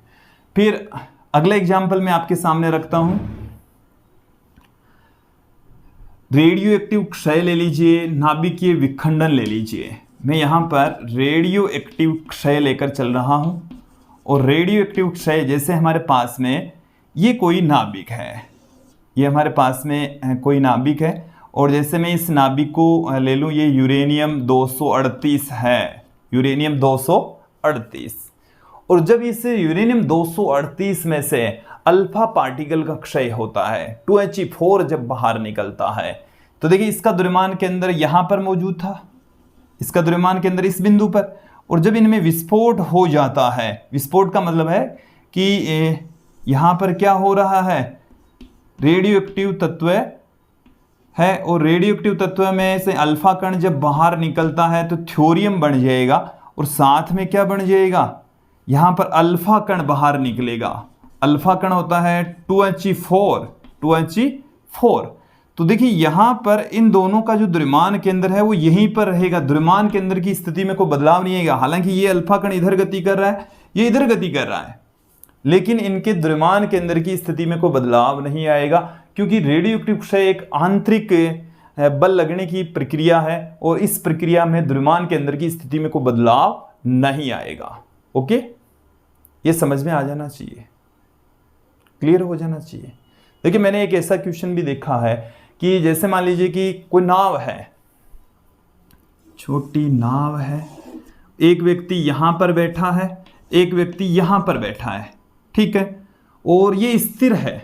फिर अगला एग्जाम्पल मैं आपके सामने रखता हूं। रेडियो एक्टिव क्षय ले लीजिए, नाभिकीय विखंडन ले लीजिए। मैं यहां पर रेडियो एक्टिव क्षय लेकर चल रहा हूं, और रेडियो एक्टिव क्षय जैसे हमारे पास में ये कोई नाभिक है, ये हमारे पास में कोई नाभिक है, और जैसे मैं इस नाभिक को ले लूँ, ये यूरेनियम 238 है, यूरेनियम 238। और जब इस यूरेनियम 238 में से अल्फा पार्टिकल का क्षय होता है, 2He4 जब बाहर निकलता है, तो देखिए इसका द्रव्यमान केंद्र यहाँ पर मौजूद था, इसका द्रव्यमान केंद्र इस बिंदु पर, और जब इनमें विस्फोट हो जाता है, विस्फोट का मतलब है कि यहाँ पर क्या हो रहा है, रेडियो एक्टिव तत्व है, और रेडियो एक्टिव तत्व में से अल्फा कण जब बाहर निकलता है तो थ्योरियम बन जाएगा, और साथ में क्या बन जाएगा, यहाँ पर अल्फा कण बाहर निकलेगा। अल्फा कण होता है 2He4, 2He4। तो देखिए यहाँ पर इन दोनों का जो द्रव्यमान केंद्र है वो यहीं पर रहेगा, द्रव्यमान केंद्र की स्थिति में कोई बदलाव नहीं आएगा। हालांकि ये अल्फा कण इधर गति कर रहा है, ये इधर गति कर रहा है, लेकिन इनके द्रव्यमान केंद्र की स्थिति में कोई बदलाव नहीं आएगा, क्योंकि रेडियो एक्टिव क्षय एक आंतरिक बल लगने की प्रक्रिया है, और इस प्रक्रिया में द्रव्यमान केंद्र की स्थिति में कोई बदलाव नहीं आएगा। ओके, ये समझ में आ जाना चाहिए, क्लियर हो जाना चाहिए। देखिए मैंने एक ऐसा क्वेश्चन भी देखा है कि जैसे मान लीजिए कि कोई नाव है, छोटी नाव है, एक व्यक्ति यहां पर बैठा है, एक व्यक्ति यहां पर बैठा है, ठीक है, और ये स्थिर है,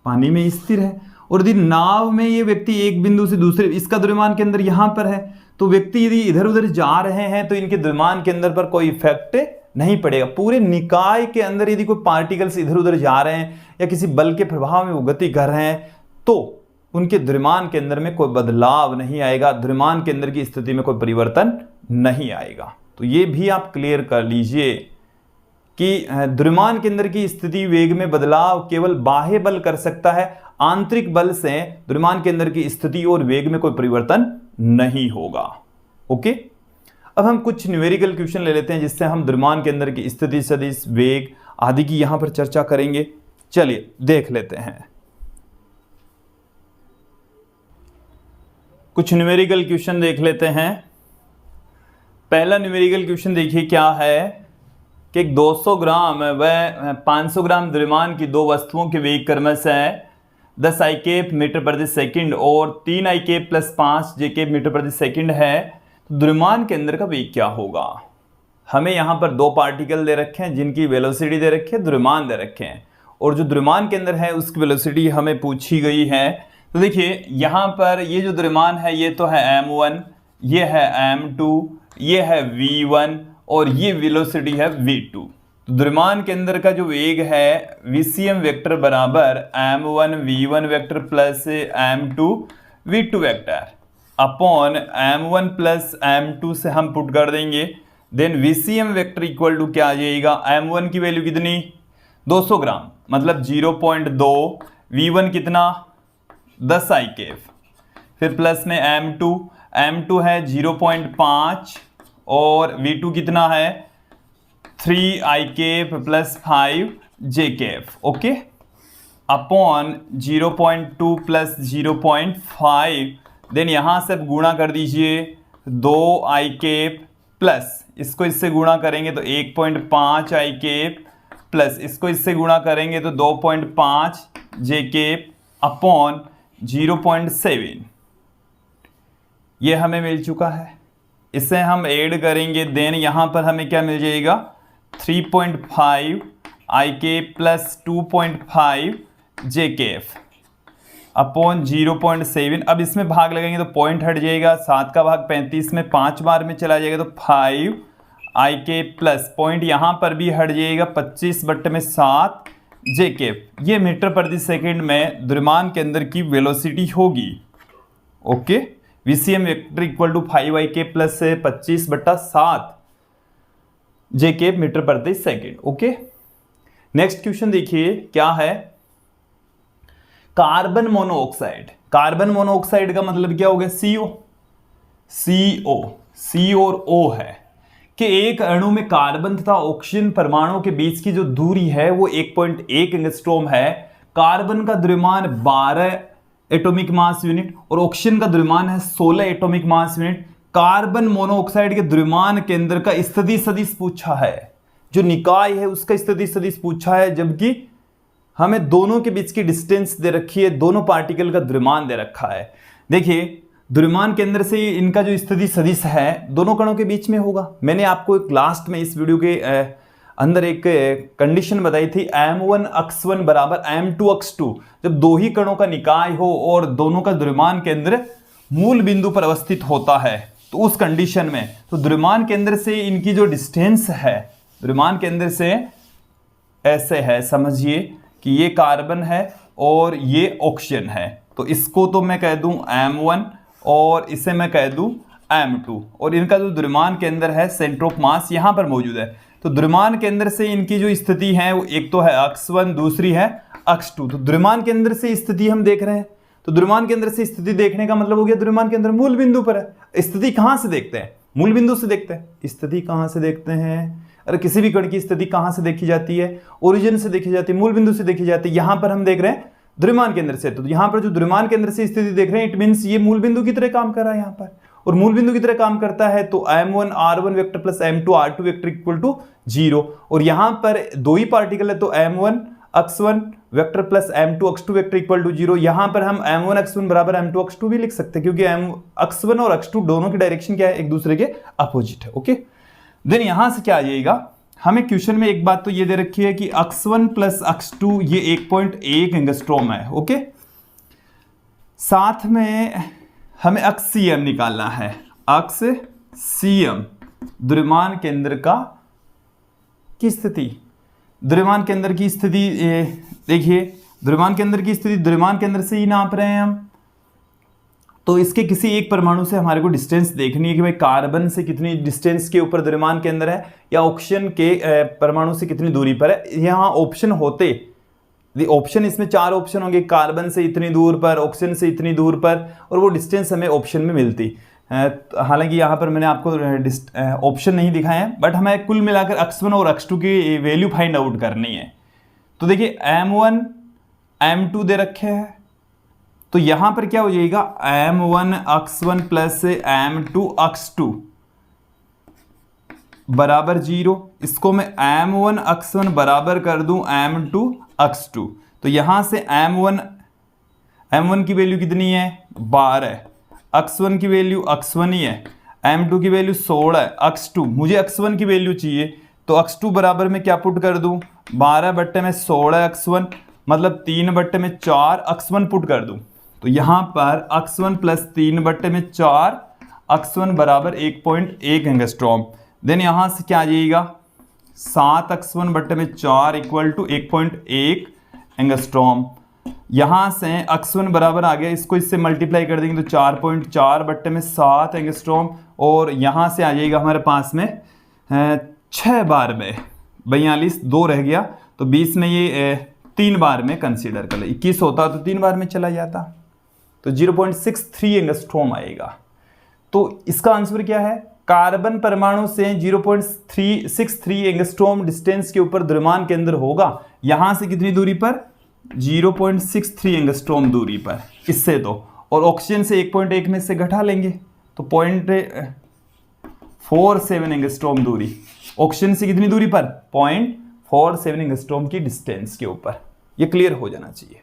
पानी में स्थिर है, और यदि नाव में ये व्यक्ति एक बिंदु से दूसरे, इसका द्रव्यमान केंद्र यहां पर है, तो व्यक्ति यदि इधर उधर जा रहे हैं तो इनके द्रव्यमान केंद्र पर कोई इफेक्ट नहीं पड़ेगा। पूरे निकाय के अंदर यदि कोई पार्टिकल्स इधर उधर जा रहे हैं या किसी बल के प्रभाव में वो गति कर रहे हैं तो उनके द्रव्यमान केंद्र में कोई बदलाव नहीं आएगा, द्रव्यमान केंद्र की स्थिति में कोई परिवर्तन नहीं आएगा। तो ये भी आप क्लियर कर लीजिए कि द्रव्यमान केंद्र की स्थिति वेग में बदलाव केवल बाह्य बल कर सकता है, आंतरिक बल से द्रव्यमान केंद्र की स्थिति और वेग में कोई परिवर्तन नहीं होगा। ओके, अब हम कुछ न्यूमेरिकल क्वेश्चन ले लेते हैं जिससे हम द्रव्यमान केंद्र की स्थिति, सदिश, वेग आदि की यहां पर चर्चा करेंगे। चलिए देख लेते हैं कुछ न्यूमेरिकल क्वेश्चन देख लेते हैं। पहला न्यूमेरिकल क्वेश्चन देखिए क्या है कि 200 ग्राम व 500 ग्राम द्रव्यमान की दो वस्तुओं के वेग क्रमशः 10 I मीटर प्रति सेकंड और 3 I प्लस 5 J मीटर प्रति सेकंड है, तो द्रव्यमान केंद्र का वेग क्या होगा। हमें यहाँ पर दो पार्टिकल दे रखे हैं जिनकी वेलोसिटी दे रखी है, द्रव्यमान दे रखे हैं, और जो द्रव्यमान केंद्र है उसकी वेलोसिटी हमें पूछी गई है। तो देखिए यहाँ पर ये जो द्रव्यमान है ये तो है m1, ये है m2, ये है v1 और ये वेलोसिटी है v2। तो द्रव्यमान केंद्र का जो वेग है vcm वेक्टर बराबर m1 v1 vector plus m2 v2 vector upon m1 plus m2 से हम पुट कर देंगे then VCM vector equal to क्या आ जाएगा, M1 की वैल्यू कितनी 200 ग्राम मतलब 0.2, V1 कितना 10 आई कैफ, फिर प्लस में M2 है 0.5 और V2 कितना है 3 I cap plus 5 J cap, okay, upon 0.2 plus 0.5, then यहाँ से गुणा कर दीजिए 2 आई कैप प्लस इसको इससे गुणा करेंगे तो 1.5 आई कैप प्लस इसको इससे गुणा करेंगे तो 2.5 जे कैप अपॉन 0.7, ये हमें मिल चुका है। इसे हम ऐड करेंगे देन यहाँ पर हमें क्या मिल जाएगा 3.5 आई कैप प्लस 2.5 जे कैफ अपॉन 0.7। अब इसमें भाग लगाएंगे तो पॉइंट हट जाएगा, 7 का भाग 35 में 5 बार में चला जाएगा तो 5 आई कैप प्लस पॉइंट यहाँ पर भी हट जाएगा 25/7 जे कैप। ये मीटर प्रति सेकंड में द्रव्यमान के अंदर की वेलोसिटी होगी, okay. VCM vector equal to 5 I cap plus 25/7 J cap metre प्रति सेकंड, ओके। नेक्स्ट क्वेश्चन देखिए क्या है, कार्बन मोनोऑक्साइड। कार्बन मोनोऑक्साइड का मतलब क्या हो गया C और O है कि एक अणु में कार्बन तथा ऑक्सीजन परमाणुओं के बीच की जो दूरी है वो 1.1 एंगस्ट्रॉम है। कार्बन का द्रव्यमान 12 एटॉमिक मास यूनिट और ऑक्सीजन का द्रव्यमान है 16 atomic mass unit. Carbon monoxide के द्रव्यमान केंद्र का स्थिति सदिश पूछा है, जो निकाय है उसका स्थिति सदिश पूछा है, जबकि हमें दोनों के बीच की डिस्टेंस दे रखी है, दोनों पार्टिकल का द्रव्यमान दे रखा है। देखिए द्रव्यमान केंद्र से इनका जो स्थिति सदिश है दोनों कणों के बीच में होगा। मैंने आपको एक लास्ट में इस वीडियो के अंदर एक कंडीशन बताई थी M1 x1 बराबर M2 x2, जब दो ही कणों का निकाय हो और दोनों का द्रव्यमान केंद्र मूल बिंदु पर अवस्थित होता है तो उस कंडीशन में तो द्रव्यमान केंद्र से इनकी जो डिस्टेंस है द्रव्यमान केंद्र से ऐसे है, समझिए कि ये कार्बन है और ये ऑक्सीजन है, तो इसको तो मैं कह दूं M1 और इसे मैं कह दूं M2 और इनका जो द्रव्यमान केंद्र है सेंटर ऑफ मास यहाँ पर मौजूद है। तो द्रव्यमान केंद्र से इनकी जो स्थिति है वो एक तो है x1 दूसरी है x2। तो द्रव्यमान केंद्र से स्थिति हम देख रहे हैं, तो द्रव्यमान केंद्र से स्थिति देखने का मतलब हो गया द्रव्यमान केंद्र मूल बिंदु पर है। स्थिति कहाँ से देखते हैं, मूल बिंदु से देखते हैं। स्थिति कहाँ से देखते हैं, अरे किसी भी कण की स्थिति कहाँ से देखी जाती है, ओरिजिन से देखी जाती है, मूल बिंदु से देखी जाती है। यहाँ पर हम देख रहे हैं द्रव्यमान केंद्र से, तो यहाँ पर जो द्रव्यमान केंद्र से स्थिति देख रहे हैं इट मीन्स ये मूल बिंदु की तरह काम कर रहा है यहाँ पर, और मूल बिंदु की तरह काम करता है तो M1 R1 vector plus M2 R2 vector equal to 0। और यहाँ पर दो ही पार्टिकल है तो M1 x1 vector plus M2 x2 vector equal to 0। यहाँ पर हम M1 x1 बराबर M2 x2 भी लिख सकते हैं क्योंकि x1 और x2 दोनों की डायरेक्शन क्या है, एक दूसरे के अपोजिट है, ओके। देन यहां से क्या आ जाएगा, हमें क्वेश्चन में एक बात तो ये दे रखी है कि x1 प्लस x2 ये 1.1 एंगस्ट्रॉम है, ओके। साथ में हमें XCM निकालना है, XCM द्रव्यमान केंद्र की स्थिति। द्रव्यमान केंद्र की स्थिति देखिए, द्रव्यमान केंद्र की स्थिति द्रव्यमान केंद्र से ही नाप रहे हैं हम, तो इसके किसी एक परमाणु से हमारे को डिस्टेंस देखनी है कि भाई कार्बन से कितनी डिस्टेंस के ऊपर द्रव्यमान केंद्र है या ऑक्सीजन के परमाणु से कितनी दूरी पर है। यहाँ ऑप्शन होते, ऑप्शन इसमें 4 ऑप्शन होंगे, कार्बन से इतनी दूर पर, ऑक्सीजन से इतनी दूर पर, और वो डिस्टेंस हमें ऑप्शन में मिलती। हालांकि यहाँ पर मैंने आपको ऑप्शन नहीं दिखाए हैं, बट हमें कुल मिलाकर x1 और x2 की वैल्यू फाइंड आउट करनी है। तो देखिए M1 M2 दे रखे हैं, तो यहां पर क्या हो जाएगा M1 x1 plus M2 x2 बराबर 0। इसको मैं M1 x1 बराबर कर दूं M2 x2, तो यहां से M1 की वैल्यू कितनी है 12, x1 की वैल्यू x1 ही है, M2 की वैल्यू 16, x2 मुझे x1 की वैल्यू चाहिए तो x2 बराबर में क्या पुट कर दूं 12/16 x1 मतलब 3/4 x1 पुट कर दूं। तो यहाँ पर x1 प्लस 3/4 x1 बराबर 1.1 एंगस्ट्रॉम। देन यहाँ से क्या आ जाएगा 7x1/4 इक्वल टू 1.1 एंगस्ट्रॉम। यहाँ से x1 बराबर आ गया, इसको इससे मल्टीप्लाई कर देंगे तो 4.4/7 एंगस्ट्रॉम, और यहाँ से आ जाएगा हमारे पास में 6 बार में 42, 2 रह गया तो 20 में ये 3 बार में कंसीडर कर ले। 21 होता तो 3 बार में चला जाता, तो 0.63 एंगस्ट्रॉम आएगा। तो इसका आंसर क्या है? कार्बन परमाणु से 0.363 एंगस्ट्रॉम डिस्टेंस के ऊपर द्रव्यमान केंद्र होगा। यहां से कितनी दूरी पर? 0.63 एंगस्ट्रॉम दूरी पर, इससे तो। और ऑक्सीजन से 1.1 में से घटा लेंगे तो 0.47 एंगस्ट्रॉम दूरी। ऑक्सीजन से कितनी दूरी पर? 0.47 एंगस्ट्रॉम की डिस्टेंस के ऊपर। ये क्लियर हो जाना चाहिए।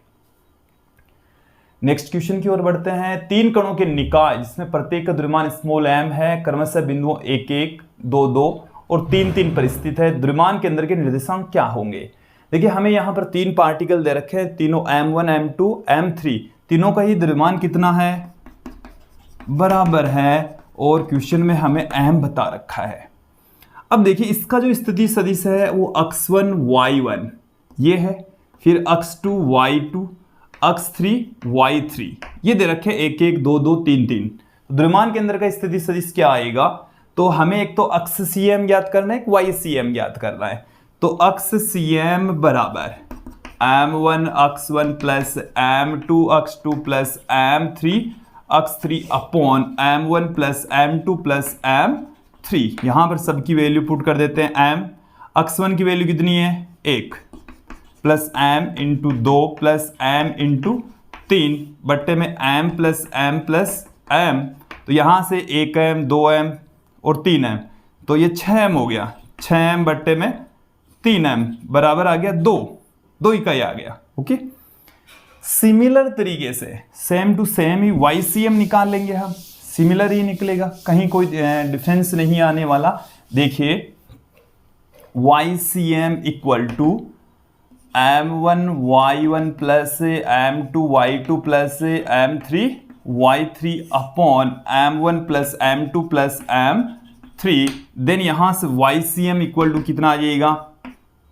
नेक्स्ट क्वेश्चन की ओर बढ़ते हैं। 3 कणों के निकाय जिसमें प्रत्येक का द्रव्यमान स्मॉल m है, क्रमशः बिंदुओं 1 1, 2 2 और 3 3 पर स्थित है। द्रव्यमान केंद्र के निर्देशांक क्या होंगे? देखिए हमें यहाँ पर 3 पार्टिकल दे रखे हैं, तीनों m1 m2 m3, तीनों का ही द्रव्यमान कितना है? बराबर है। और क्वेश्चन में हमें m बता रखा है। अब देखिए इसका जो स्थिति सदिश है वो x1 y1 ये है, फिर x2 y2, x3 y3 ये दे रखे 1 1 2 2 3 3। द्रव्यमान केंद्र का स्थिति सदिश क्या आएगा? तो हमें एक तो XCM ज्ञात करना है, एक YCM ज्ञात करना है। तो XCM बराबर m1 x1 plus m2 x2 plus m3 x3 upon m1 plus m2 plus m3। यहां पर सबकी वैल्यू पुट कर देते हैं। m x1 की वैल्यू कितनी है? 1 plus m into 2 plus m into 3 बट्टे में m प्लस m। तो यहां से 1m 2m और 3m, तो ये 6m हो गया। 6m बट्टे में 3m बराबर आ गया 2 इकाई आ गया। ओके, सिमिलर तरीके से सेम टू सेम ही YCM निकाल लेंगे हम। सिमिलर ही निकलेगा, कहीं कोई डिफरेंस नहीं आने वाला। देखिए YCM equal to m1 y1 plus m2 y2 plus m3 y3 upon m1 plus m2 plus m3। Then यहां से YCM इक्वल टू कितना आ जाएगा?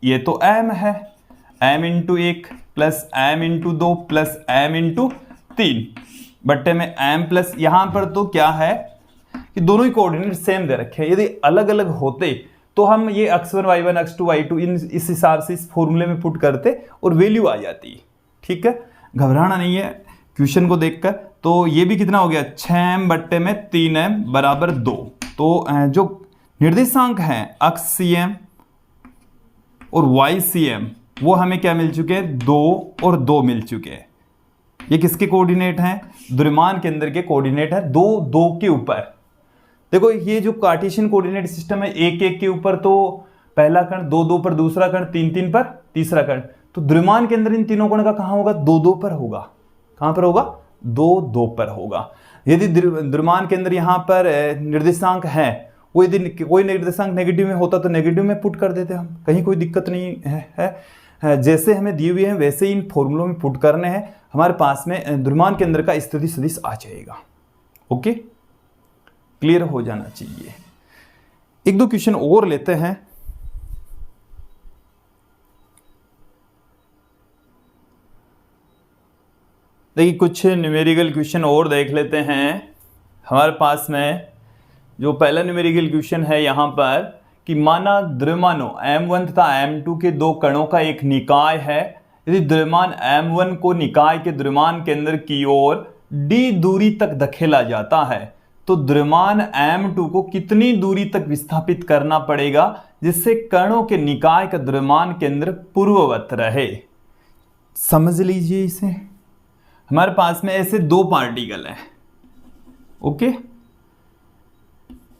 ये तो m है, m into 1 plus m into 2 plus m into 3 बट्टे में m प्लस, यहां पर तो क्या है कि दोनों ही कोऑर्डिनेट सेम दे रखे हैं। यदि अलग अलग होते तो हम ये x1 y1 x2 y2 इस हिसाब से इस फॉर्मूले में पुट करते और वैल्यू आ जाती। ठीक है, घबराना नहीं है क्वेश्चन को देखकर। तो ये भी कितना हो गया? 6m बट्टे में 3m बराबर 2। तो जो निर्देशांक हैं XCM और YCM वो हमें क्या मिल चुके हैं? 2 और 2 मिल चुके हैं। ये किसके कोऑर्डिनेट हैं? द्रव्यमान केंद्र के कोऑर्डिनेट है 2 2 के ऊपर। देखो ये जो कार्टेशियन कोऑर्डिनेट सिस्टम है 1 1 के ऊपर तो पहला कण, 2 2 पर दूसरा कण, 3 3 पर तीसरा कण। तो द्रव्यमान केंद्र इन तीनों कण का कहाँ होगा? 2 2 पर होगा। कहाँ पर होगा? 2 2 पर होगा। यदि द्रव्यमान केंद्र यहाँ पर निर्देशांक है, वो यदि कोई निर्देशांक नेगेटिव में होता तो नेगेटिव में पुट कर देते हम, कहीं कोई दिक्कत नहीं है। जैसे हमें दिए हुए हैं वैसे ही इन फॉर्मूलों में पुट करने हैं, हमारे पास में द्रव्यमान केंद्र का स्थिति सदिश आ जाएगा। ओके, क्लियर हो जाना चाहिए। 1 2 क्वेश्चन और लेते हैं। देखिए कुछ न्यूमेरिकल क्वेश्चन और देख लेते हैं। हमारे पास में जो पहला न्यूमेरिकल क्वेश्चन है यहाँ पर कि माना द्रव्यमानों m1 तथा m2 के 2 कणों का एक निकाय है। यदि द्रव्यमान m1 को निकाय के द्रव्यमान केंद्र की ओर d दूरी तक धकेला जाता है तो द्रव्यमान m2 को कितनी दूरी तक विस्थापित करना पड़ेगा जिससे कणों के निकाय का द्रव्यमान केंद्र पूर्ववत रहे? समझ लीजिए इसे। हमारे पास में ऐसे 2 पार्टिकल हैं। ओके,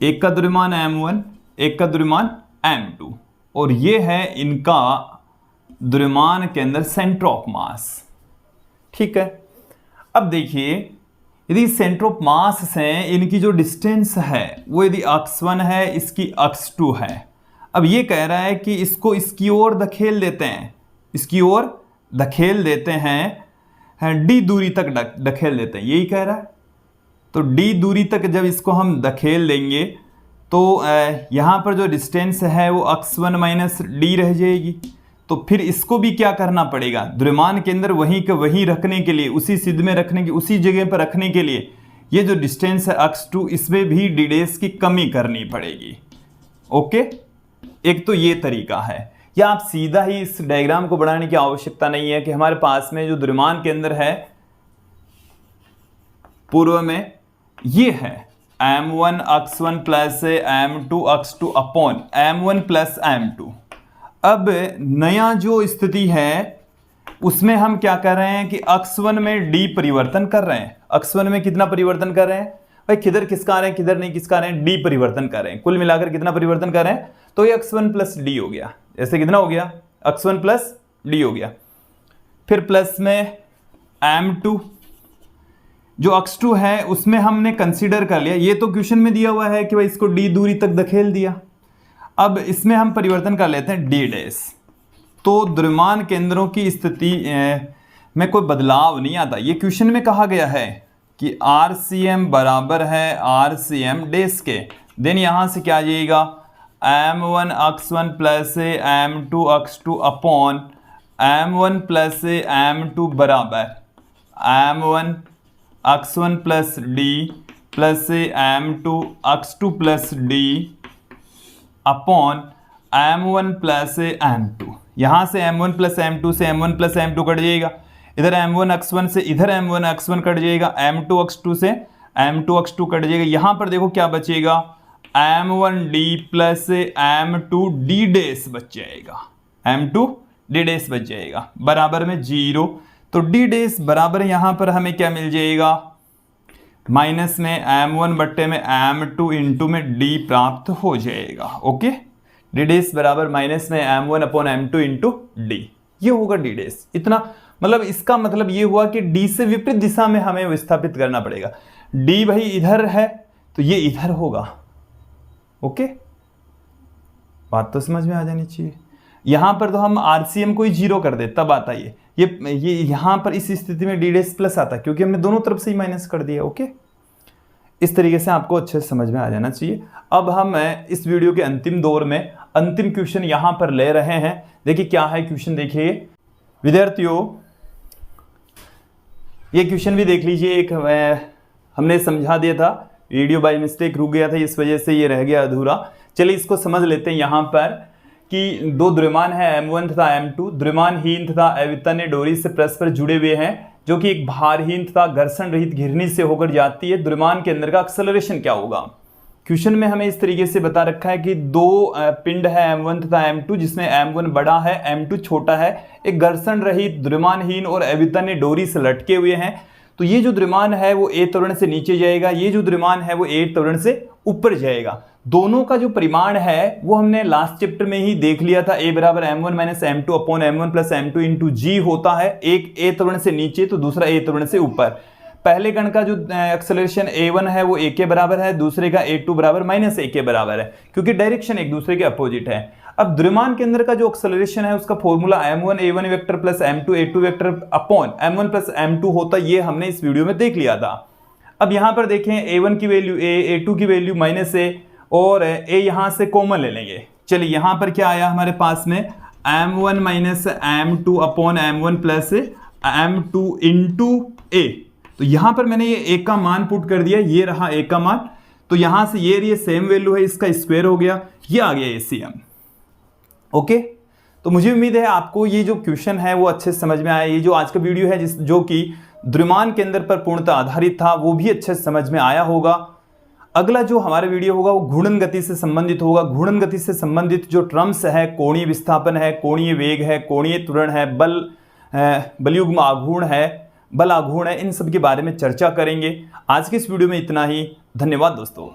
एक का द्रव्यमान m1, एक का द्रव्यमान m2 और ये है इनका द्रव्यमान केंद्र, सेंटर ऑफ मास। ठीक है, अब देखिए यदि सेंटर ऑफ मास से इनकी जो डिस्टेंस है वो यदि x1 है, इसकी x2 है। अब ये कह रहा है कि इसको इसकी ओर धकेल देते हैं, इसकी ओर धकेल देते हैं, d दूरी तक धकेल देते हैं, यही कह रहा है। तो d दूरी तक जब इसको हम धकेल देंगे तो यहाँ पर जो डिस्टेंस है वो x1 माइनस d रह जाएगी। तो फिर इसको भी क्या करना पड़ेगा? द्रव्यमान केंद्र वहीं के वहीं रखने के लिए, उसी सिद्ध में रखने की, उसी जगह पर रखने के लिए ये जो डिस्टेंस है x2 इसमें भी d' की कमी करनी पड़ेगी। ओके, एक तो ये तरीका है, या आप सीधा ही इस डायग्राम को बनाने की आवश्यकता नहीं है कि हमारे पास में जो द्रव्यमान केंद्र है पूर्व में ये है m1 x1 plus m2 x2 upon m1 plus m2। अब नया जो स्थिति है उसमें हम क्या कर रहे हैं कि x1 में d परिवर्तन कर रहे हैं। x1 में कितना परिवर्तन कर रहे हैं भाई, किधर किसका आ रहे हैं, किधर नहीं किसका आ रहे हैं, d परिवर्तन कर रहे हैं। कुल मिलाकर कितना परिवर्तन कर रहे हैं, तो ये x1 प्लस डी हो गया। ऐसे कितना हो गया, x1 प्लस डी हो गया। फिर प्लस में m2, जो x2 है उसमें हमने कंसीडर कर लिया, ये तो क्वेश्चन में दिया हुआ है कि भाई इसको d दूरी तक धकेल दिया। अब इसमें हम परिवर्तन कर लेते हैं d डैश, तो द्रव्यमान केंद्रों की स्थिति में कोई बदलाव नहीं आता। ये क्वेश्चन में कहा गया है कि RCM बराबर है RCM डैश के, देन यहाँ से क्या आ जाएगा m1 x1 plus m2 x2 upon m1 plus m2 बराबर m1 x1 plus D plus m2 x2 plus D upon m1 plus m2। यहाँ से m1 प्लस m2 से m1 प्लस m2 कट जाएगा, इधर m1 x1 से इधर m1 x1 cut जाएगा, m2 x2 से m2 x2 कट जाएगा। यहाँ पर देखो क्या बचेगा, m1d प्लस m2d डैश बच जाएगा, m2d डैश बच जाएगा बराबर में 0। तो d डैश बराबर यहाँ पर हमें क्या मिल जाएगा, माइनस में m1 बट्टे में m2 इंटू में d प्राप्त हो जाएगा। ओके, d डैश बराबर माइनस में m1 upon m2 into d, ये होगा d डैश। इतना मतलब इसका मतलब ये हुआ कि d से विपरीत दिशा में हमें विस्थापित करना पड़ेगा। d भाई इधर है तो ये इधर होगा। ओके, बात तो समझ में आ जानी चाहिए। यहां पर तो हम RCM को ही 0 कर दे तब आता ये यहां पर इस स्थिति में d डैश प्लस आता क्योंकि हमने दोनों तरफ से ही माइनस कर दिया। ओके, इस तरीके से आपको अच्छे से समझ में आ जाना चाहिए। अब हम इस वीडियो के अंतिम दौर में अंतिम क्वेश्चन यहां पर ले रहे हैं। देखिए क्या है क्वेश्चन, देखिए विद्यार्थियों ये क्वेश्चन भी देख लीजिए। एक हमने समझा दिया था, वीडियो बाय मिस्टेक रुक गया था, इस वजह से ये रह गया अधूरा। चलिए इसको समझ लेते हैं। यहाँ पर कि दो द्रव्यमान है m1 तथा m2, द्रव्यमानहीन तथा अवितन्य डोरी से परस्पर जुड़े हुए हैं जो कि एक भारहीन तथा घर्षण रहित घिरनी से होकर जाती है। द्रव्यमान के अंदर का एक्सेलरेशन क्या होगा। क्वेश्चन में हमें इस तरीके से बता रखा है कि दो पिंड है m1 तथा m2 जिसमें m1 बड़ा है m2 छोटा है, एक घर्षण रहित द्रव्यमानहीन और अवितन्य डोरी से लटके हुए हैं। तो ये जो द्रव्यमान है वो A त्वरण से नीचे जाएगा, ये जो द्रव्यमान है वो A त्वरण से ऊपर जाएगा। दोनों का जो परिमाण है वो हमने लास्ट चैप्टर में ही देख लिया था, A बराबर m1 minus m2 upon m1 plus m2 into G होता है। एक A त्वरण से नीचे तो दूसरा A त्वरण से ऊपर। पहले कण का जो एक्सेलरेशन A1 है वो A के बराबर है, दूसरे का A2 बराबर माइनस A के बराबर है क्योंकि डायरेक्शन एक दूसरे के अपोजिट है। अब द्रव्यमान के अंदर का जो एक्सेलरेशन है उसका formula m1 a1 vector plus m2 a2 vector upon m1 plus m2 होता, ये हमने इस वीडियो में देख लिया था। अब यहाँ पर देखें a1 की वैल्यू a, a2 की वैल्यू माइनस a और a यहाँ से कॉमन ले लेंगे। चलिए यहाँ पर क्या आया हमारे पास में m1 minus m2 upon m1 plus m2 into a। तो यहाँ पर मैंने ये a का मान पुट कर दिया, ये रहा a का मान। तो यहाँ से ये सेम वैल्यू है, इसका स्क्वायर हो गया, ये आ गया ACM। ओके, तो मुझे उम्मीद है आपको ये जो क्वेश्चन है वो अच्छे से समझ में आया। ये जो आज का वीडियो है जो कि द्रव्यमान केंद्र पर पूर्णतः आधारित था वो भी अच्छे से समझ में आया होगा। अगला जो हमारा वीडियो होगा वो घूर्णन गति से संबंधित होगा। घूर्णन गति से संबंधित जो टर्म्स है, कोणीय विस्थापन है, कोणीय वेग है, कोणीय त्वरण है, बलयुग्म आघूर्ण है, बल आघूर्ण है, इन सब के बारे में चर्चा करेंगे। आज के इस वीडियो में इतना ही। धन्यवाद दोस्तों।